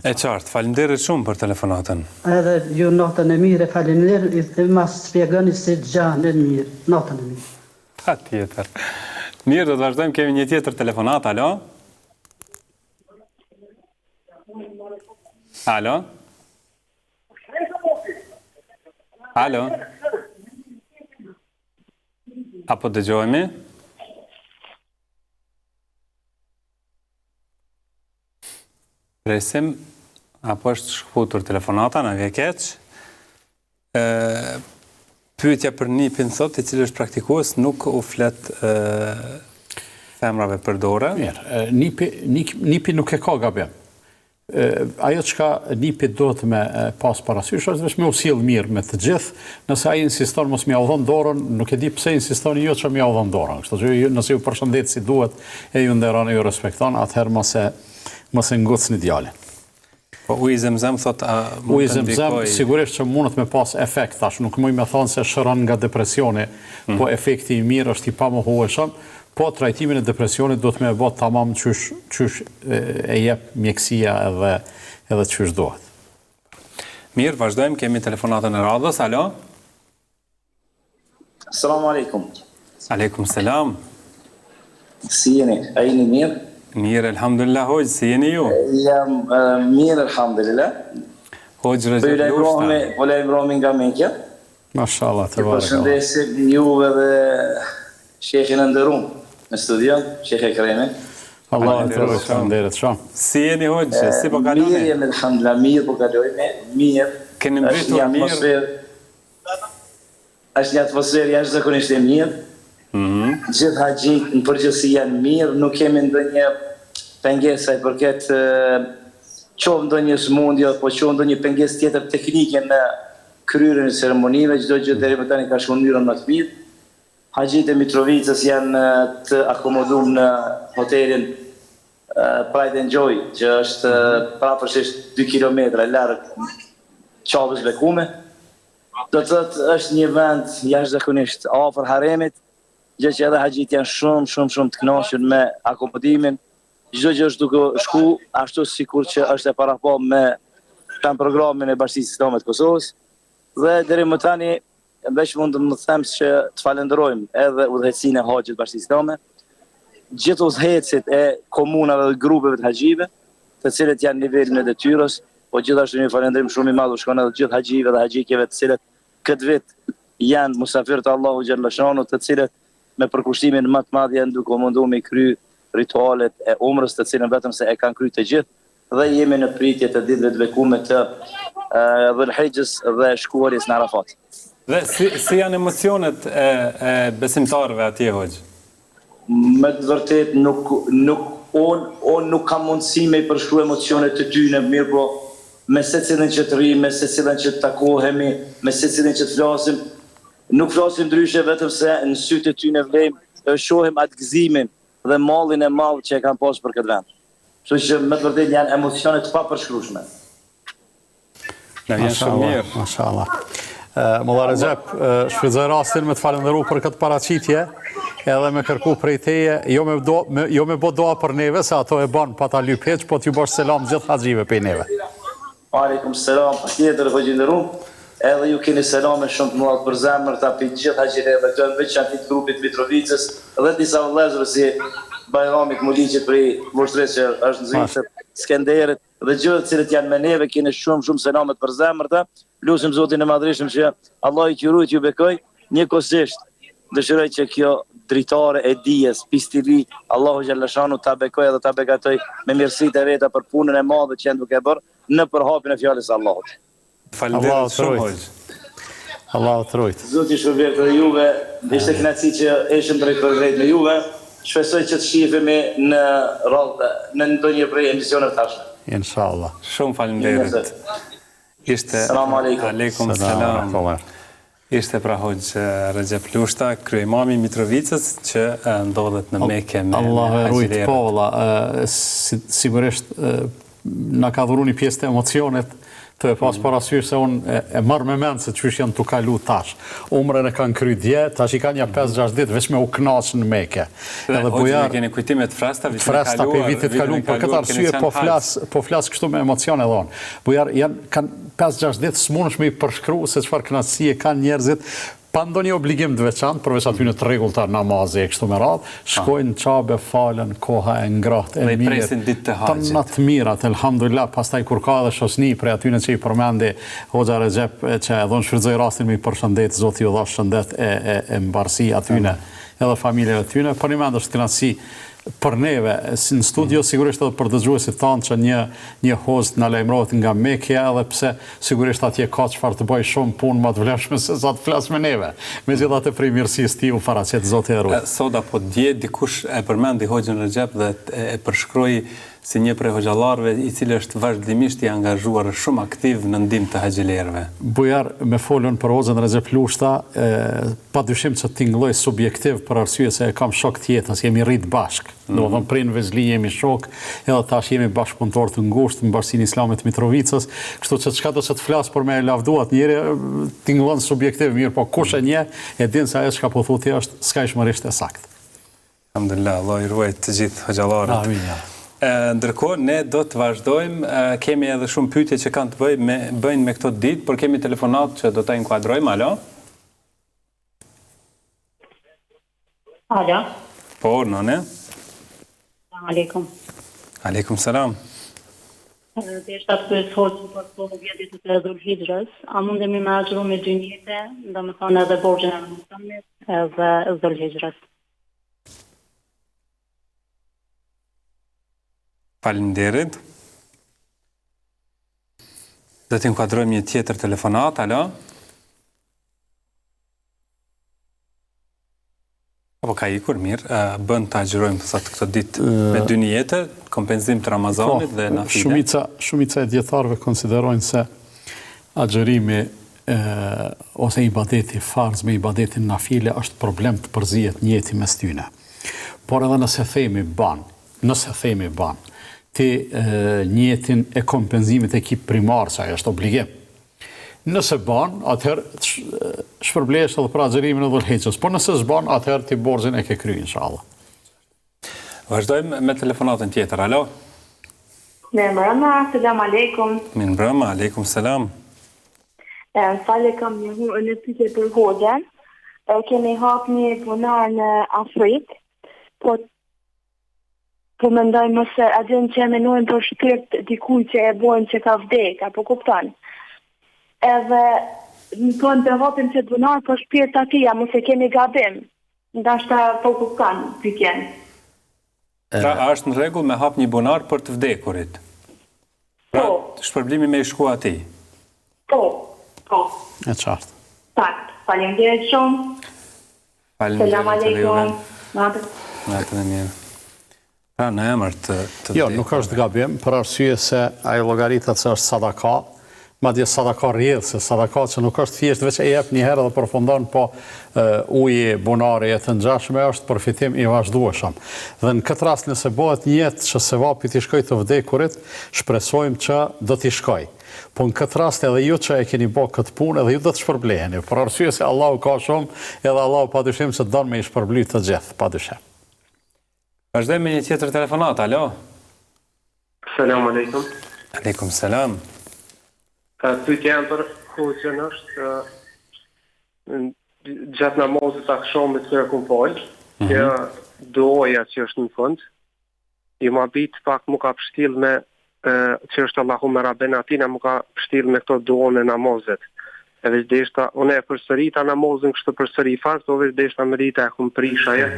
Speaker 1: E qartë, falimderit shumë për telefonatën.
Speaker 3: Edhe ju natën e mirë, falimderit, dhe mas spjegoni si gjanë e mirë, natën e mirë.
Speaker 1: Pa tjetër. Mirë, do të vazhdojmë, kemi një tjetër telefonat, alo? Alo? Alo? Apo dëgjojmë? Presim, apo është shkputur telefonata, në vje keq. Pyetja për nipin thot, i cilë është praktikues, nuk u flet femrave për dore.
Speaker 2: Mirë, nipi nuk e ka gabim. Ajo që ka nipit duhet me pas parasysh, është vesh me usil mirë me të gjithë, nëse aji insiston mos mi audhon dorën, nuk e di pse insiston jo që mi audhon dorën. Kështu që nëse ju përshëndet si duhet, e ju nderon e ju respekton, atëherë mos e ngocni djalin.
Speaker 1: Po uji zemzem thot a mund
Speaker 2: uji
Speaker 1: të ndikoj?
Speaker 2: zemzem sigurisht që mundet me pas efekt, tash nuk mëj me thonë se shëron nga depresioni, po efekti i mirë është i pamohueshëm, po trajtimin e depresionit do të me e bot tamam qysh e jep mjekësia edhe qysh dohet.
Speaker 1: Mirë, vazhdojmë, kemi telefonatën e radhës, alo?
Speaker 4: Assalamu alaikum.
Speaker 1: Aleikum selam.
Speaker 4: Si jeni? A jeni mirë?
Speaker 1: Mirë, elhamdulillah, hoqë, si jeni ju?
Speaker 4: Jam mirë, elhamdulillah.
Speaker 1: Hoqë Recep Lushta.
Speaker 4: Po lajmërohemi nga Mekja.
Speaker 2: Mashallah, të barë.
Speaker 4: Përshëndesim juve dhe shekhin e ndërum në studion, shekhe Kremi.
Speaker 2: Allah të përshënderit shumë.
Speaker 1: Si jeni hoqë, si po kaloni?
Speaker 4: Mirë jemi, elhamdulillah, mirë po kalojme, mirë.
Speaker 1: Keni mbritur mirë?
Speaker 4: Është një atmosferë jashtëzakonisht e mirë. Gjithë haxhit në përgjithësi janë mirë, nuk kemi ndonjë pengesë për këtë qovë ndonjë smundje, po qovë ndonjë pengesë tjetër teknike në kryerjen e ceremonive, çdo gjë deri më tani ka shkuar në mënyrën më të mirë. Haxhit e Mitrovicës janë të akomoduar në hotelin Pride and Joy, që është prapërsisht 2 kilometra larg Çavës Bekume. Do të thotë është një vend jashtëzakonisht afër haremit, gjë që edhe haxhit janë shumë të kënaqur me akomodimin. Çdo gjë është duke shku ashtu sikur që është e parapo me programin e Bashkisë Islame të Kosovës. Dhe deri më tani veç mund të më them që të falenderojmë edhe udhëhecinë e haxhit Bashkisë Islame, gjithë udhëhecit e komunave dhe grupeve të haxhive, të cilët janë nivelin e detyrës, po gjithashtu një falendrim shumë i madh u shkon edhe gjithë haxhive dhe haxhikeve të cilët këtë vit janë musafirë të Allahu xhallahu, të cilët me përkushtimin më të madh janë duke munduar me kry ritualet e umrës, të cilën vetëm se e kanë kryer të gjithë, dhe jemi në pritje të ditëve të bekume të Dhul-Hijjës dhe shkuarjes në Arafat.
Speaker 1: Dhe si janë emocionet e besimtarëve atje hoqë?
Speaker 4: Me të vërtet nuk kam mundësi me i përshkru emocionet të tyne, mirë po me secilin që të rri, me secilin që të takohemi, me secilin që të flasim, nuk flasim ndryshe vetëm se në sytë të tyne vlejmë, shohim atë gëzimin dhe mallin e madh që e kanë pasur për këtë vend. Kështu që me të vërtet janë emocione të papërshkrueshme.
Speaker 1: Na vjen shumë mirë.
Speaker 2: Mashallah. Molla Recep, shfrytëzoj rastin me të falenderuar për këtë paraqitje edhe me kërku prej teje, jo me bo doa për neve, se ato e banë pa ta lypheq, po t'ju bosh selam gjithë haxhive për neve.
Speaker 4: Aleikum selam, patjetër hoxhinderum. Edhe ju keni selame shumë të mëdha për zemër ta për gjithë haxhireve të veçantë të grupit Mitrovicës dhe disa vëllezër si Bajramit Muliqit prej Voshtresë që është nxitse Skenderit dhe gjithë cilët janë me neve keni shumë selamet për zemërta. Lutim Zotin e Madhreshëm që Allah i qirujt ju bekoj. Njëkohësisht dëshiroj që kjo dritare e dijes, pistili, Allahu Gjallashanu ta bekoj dhe ta begatoj me mirësitë e veta për punën e madhe që janë duke bërë në përhapjen e fjalës së Allahut.
Speaker 1: Faleminderit shumë hoxh.
Speaker 2: Allahu të rujt.
Speaker 4: Zoti shpërblet për juve, ishte kënaqësi që ishim drejt për drejt me juve. Shpresoj që të shihemi në radhë në ndonjë prej emisioneve tashme.
Speaker 2: Inshallah.
Speaker 1: Shumë faleminderit.
Speaker 4: Selam aleikum.
Speaker 1: Aleikum selam. Ishte pra hoxh Recep Lushta, kryemami i Mitrovicës që ndodhet në Mekë me
Speaker 2: Allah e rujt po valla, sigurisht na ka dhuru një pjesë të emocionet të e pas parasysh se unë e marrë me mend se qysh janë të kalu tash. Umrën e kanë kry dje, tash i kanë ja 5-6 ditë veç me u knasë në Mekë.
Speaker 1: Edhe bujar keni kujtimet frasta
Speaker 2: për vitit kaluar, për këtë arsye po flas kështu me emocione dhon. Bujar janë kanë 5-6 ditë s'mundesh me i përshkruaj se çfarë kënaqësie kanë njerëzit. Pa ndonjë obligim të veçantë, përveç atyre të rregullta namazi e kështu me radhë, shkojnë qabe, falen, koha e ngratë, e mirë.
Speaker 1: Presin ditë të haxhit.
Speaker 2: Të natë mirat, elhamdulillah, pastaj kur ka dhe shosni prej atyre që i përmendi hoxha Recep, që edhe unë shfrytëzoj rastin me i përshëndet, Zoti ju dhash shëndet e mbarësi atyre, edhe familjeve atyre, për një mend është kënaqësi për neve, si në studio, sigurisht edhe për dëgjuesit tanë që një host në lajmërohet nga Mekja, edhe pse sigurisht atje ka çfarë të bëj shumë punë më të vlefshme se sa të flas me neve. Megjithatë prej mirësisë ti u faraqet Zoti e ruaj.
Speaker 1: Sot apo dje dikush e përmendi hoxhën Recep dhe e përshkroi si një prej hoxhallarëve i cili është vazhdimisht i angazhuar shumë aktiv në ndihmë të haxhilerëve.
Speaker 2: Bujar me folën për hoxhën Recep Lushta, padyshim që tingëlloj subjektiv për arsye se e kam shok të jetës, jemi rrit bashk. Domethënë prej në Vezli jemi shok, edhe tash jemi bashkëpunëtor të ngushtë në Bashkinë Islame të Mitrovicës, kështu që çka do të flas për me lavduat njëri tingëllon subjektiv mirë, po kush e njeh e din se ajo çka po thotë është skajshmërisht e saktë.
Speaker 1: Alhamdulillah, Allah i ruaj të gjithë hoxhallarët.
Speaker 2: Amin.
Speaker 1: Ndërkohë, ne do të vazhdojmë, kemi edhe shumë pyetje që kanë të bëjnë me këto ditë, por kemi telefonat që do ta inkuadrojmë, alo?
Speaker 5: Alo?
Speaker 1: Po, nëne?
Speaker 5: Aleikum.
Speaker 1: Aleikum salam.
Speaker 5: Dhe është atë për shodë për të vjetit të Dhul-Hijrës, a mundemi me agjëru me dy njete, dhe me thonë edhe borgjën e Muhamedit edhe Dhul-Hijrës.
Speaker 1: Faleminderit. Do të inkuadrojmë një tjetër telefonat, alo? Apo ka ikur mirë, bën të agjërojmë thot këtë ditë me dy niyete, kompenzim të Ramazanit dhe nafile.
Speaker 2: Shumica e dietarëve konsiderojnë se agjërimi ose ibadeti farz me ibadetin nafile është problem të përzihet njeti mes tyre. Por edhe nëse themi ban, ti njetin e kompenzimit e ki primar, sa është obligim. Nëse ban, atëherë shpërblesh edhe për agjërimin e Dhul-Hijrës, por nëse s'ban, atëherë ti borxhin e ke kry, inshallah.
Speaker 1: Vazhdojmë me telefonatën tjetër, alo?
Speaker 6: Mirëmbrëma, selam aleikum.
Speaker 1: Mirëmbrëma, aleikum selam.
Speaker 6: Falë kam një pyetje për hoxhën. Kemi hap një punar në Afrikë, po mendojmë se a din që e menojnë për shpirt dikuj që e bojnë që ka vdek, apo kupton? Edhe në tonë të hapim që të bunar për shpirt atia, mos e kemi gabim. Ndashta po kupton, pikjen.
Speaker 1: Pra, është në rregull me hap një bunar për të vdekurit? Pra, shpërblimi me i shku ati?
Speaker 6: Po.
Speaker 2: E qartë.
Speaker 6: Sakt, faleminderit shumë. Selam aleikum.
Speaker 1: Natën e mirë. Pra, në emër të
Speaker 2: Jo, nuk është gabim, për arsye se ajo llogaritet se është sadaka madje sadaka rrjedhse, sadaka që nuk është thjesht veç e jep një herë dhe përfundon, po uji bunari e të ngjashme është përfitim i vazhdueshëm. Dhe në këtë rast nëse bëhet një jetë që sevapi t'i shkoj të vdekurit, shpresojmë që do t'i shkoj. Po në këtë rast edhe ju që e keni bërë këtë punë, edhe ju do të shpërbleheni, për arsye se Allahu ka shumë, edhe Allahu padyshim se don me i shpërbly të gjithë, padyshim.
Speaker 1: Vazhdojmë me një tjetër telefonat, alo?
Speaker 7: Selam aleikum.
Speaker 1: Aleikum selam.
Speaker 7: Pyetja jam për hoxhën është gjatë namazit akşamit që kum fal, që doja që është në fund, i ma bit pak mu ka pështil me që është Allahumma Rabbena atina mu ka pështil me këto doën e namazit. Edhe deshta, unë e përsërita namazin kështë përsëri farë, të veç deshta më rita e kum prishaje,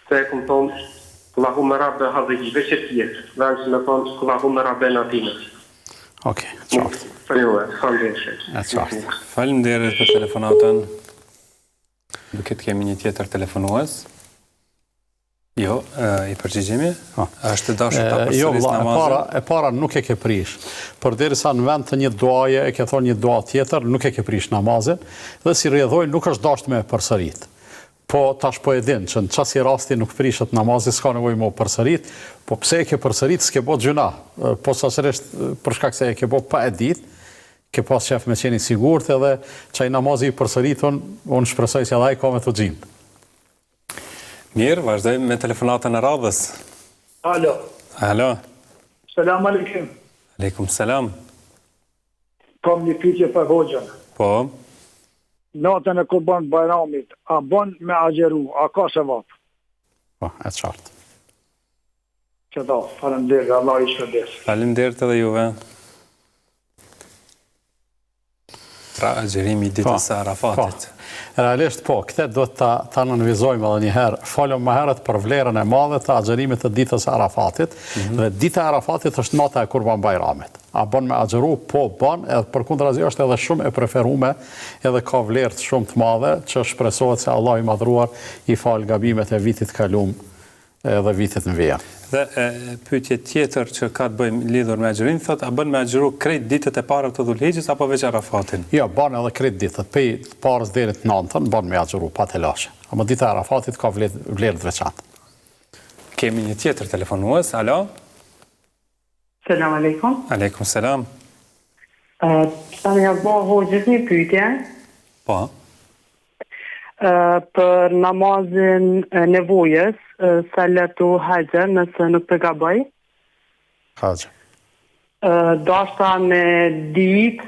Speaker 7: se e kum thonë Allahumma Rabbe hadhi veç e tjetë, vërë që me thonë Allahumma Rabbena atina.
Speaker 2: Okej, qartë.
Speaker 7: Për ju e
Speaker 2: qartë.
Speaker 1: Faleminderit për telefonatën. Duket kemi një tjetër telefonues. Jo, i përgjigjemi? Është dashur ta përsëris namazin?
Speaker 2: E para nuk e ke prish. Përderisa në vend të një duaje e ke thonë një dua tjetër, nuk e ke prish namazin, dhe si rrjedhoj nuk është dashur me përsërit. Po tash po e din që në qasi rasti nuk prishet namazi, s'ka nevojë më përsërit, po pse e ke përsërit s'ke bë gjuna. Po sasërisht për shkak se e ke bë pa e ditë, ke pas qef me qeni sigurt edhe çaj namazi i përsëritun, unë shpresoj se edhe ai ka me të xhinë.
Speaker 1: Mirë, vazhdojmë me telefonatën e radhës.
Speaker 8: Alo.
Speaker 1: Alo.
Speaker 8: Selam aleikum.
Speaker 1: Aleikum selam.
Speaker 8: Kam një pyetje për hoxhën.
Speaker 1: Po.
Speaker 8: Natën e Kurban Bayramit, a bën me agjeru, a ka sevap?
Speaker 2: Po, e qartë.
Speaker 8: Që do, faleminderit, Allah i shpërblet.
Speaker 1: Faleminderit edhe juve. Pra agjerimi i ditës së Arafatit.
Speaker 2: Realisht po, këtë do ta nënvizojmë edhe një herë. Folëm më herët për vlerën e madhe të agjerimit të ditës së Arafatit, dhe dita e Arafatit është nata e Kurban Bayramit. A bën me agjeru? Po bën, edhe përkundrazi është edhe shumë e preferuar, edhe ka vlerë shumë të madhe që shpresohet se Allah i madhruar i fal gabimet e vitit kalum edhe vitit në vijim.
Speaker 1: Dhe pyetje tjetër që ka të bëjmë lidhur me agjerimin, thot, a bën me agjeru krejt ditët e para të Dhulhijhes apo veç Arafatin?
Speaker 2: Jo, bën edhe krejt ditët, pej parës deri të 9-ën bën me agjeru pa telashe. Ama dita e Arafatit ka vlerë të veçantë.
Speaker 1: Kemi një tjetër telefonues, alo?
Speaker 9: Selam aleikum.
Speaker 1: Aleikum selam.
Speaker 9: Tani ja bëj hoxhës një pyetje.
Speaker 1: Po.
Speaker 9: Për namazin e nevojës, salatu hajë, nëse nuk të gaboj.
Speaker 2: Hajë.
Speaker 9: Dashta me ditë,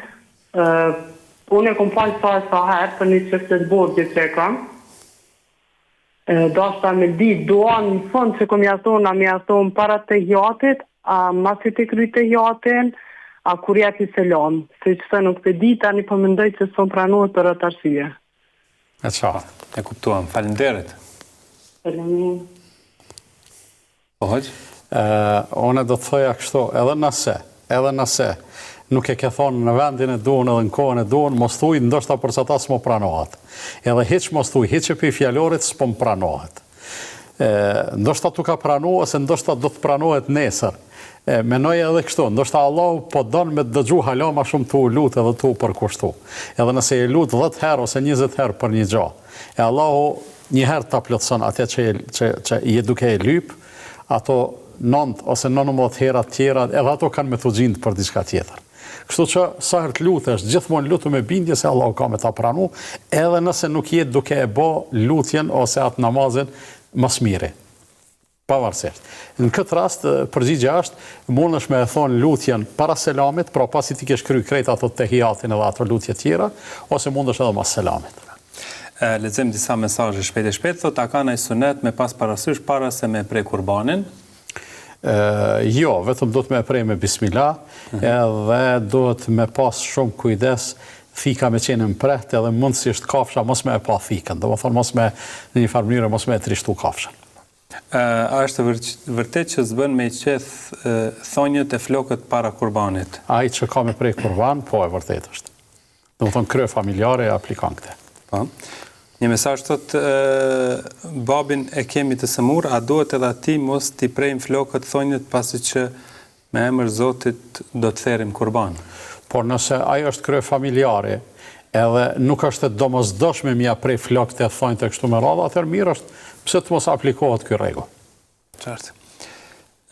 Speaker 9: unë e kom falë sa herë për një qëftë të borgjë që e kam. Dashta me ditë, doan në fund që kom jaston, a mi jaston para të hjatit, a masi të kry të hjatin, a kur jeti selam. Se që nuk të ditë, a një përmendoj që son pranohet për atë arsye.
Speaker 1: E qartë, e kuptuam. Faleminderit.
Speaker 9: Faleminderit.
Speaker 1: Po hoxh?
Speaker 2: Unë do të thoja kështu, edhe nëse nuk e ke thonë në vendin e duan edhe në kohën e duan, mos thuj ndoshta përsa ta s'mo pranohet. Edhe hiç mos thuj, hiç e pi fjalorit s'po më pranohet. Ndoshta tu ka pranu, ose ndoshta do të pranohet nesër. Menoj edhe kështu, ndoshta Allahu po don me dëgju hala ma shumë të u lut edhe të u përkushtu. Edhe nëse e lut 10 herë ose 20 herë për një gjë, e Allahu një herë ta plotson atë që je duke e lyp, ato 9 ose 19 herë tjera, edhe ato kanë me të gjindë për diçka tjetër. Kështu që sa herë të lutesh, gjithmonë lutu me bindje se Allahu ka me ta pranu, edhe nëse nuk jetë duke e bë lutjen ose atë namazin mas mire. Pavarësisht. Në këtë rast, përgjigja është, mundesh me e thonë lutjen para selamit, pra pasi ti ke shkry krejt ato tehijatin edhe ato lutje tjera, ose mundesh edhe mas selamit.
Speaker 1: Lexojmë disa mesazhe shpejt, thot, a ka ndonjë sunet me pas parasysh para se me prej kurbanin?
Speaker 2: Jo, vetëm do të me prej me bismillah, edhe do të me pas shumë kujdes, fika me qenë në prehtë, edhe mundësisht kafsha mos me e pa fikën, do më thonë mos me në një farë mënyrë mos me e trishtu kafshën.
Speaker 1: A është vërtet që s'bën me i qeth thonjët e flokët para kurbanit?
Speaker 2: Ai që ka me prej kurban, po e vërtet është. Do më thonë krye familjare e aplikan këte.
Speaker 1: Po. Një mesazh thot, babin e kemi të sëmur, a duhet edhe ati mos t'i prejmë flokët thonjët pasi që me emër Zotit do të therim kurban?
Speaker 2: por nëse ajo është krye familjare, edhe nuk është e domosdoshme mja prej flokët e thonjë të kështu me radhë, atëherë mirë është pse të mos aplikohet ky rregull.
Speaker 1: Qartë.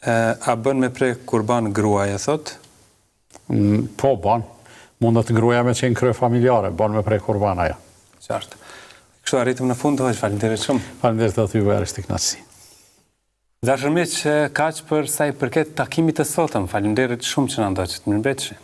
Speaker 1: A bën me prej kurban gruaja, thot?
Speaker 2: Po, bën. Mundet gruaja me qenë krye familjare, bën me prej kurban ajo.
Speaker 1: Qartë. Kështu arritëm në fund, hoqë, faleminderit shumë.
Speaker 2: Faleminderit aty ju është i kënaqësi.
Speaker 1: Dashur miq, kaq për sa i përket takimit të sotëm. Faleminderit shumë që na ndoqët. Mirëmbëjtje.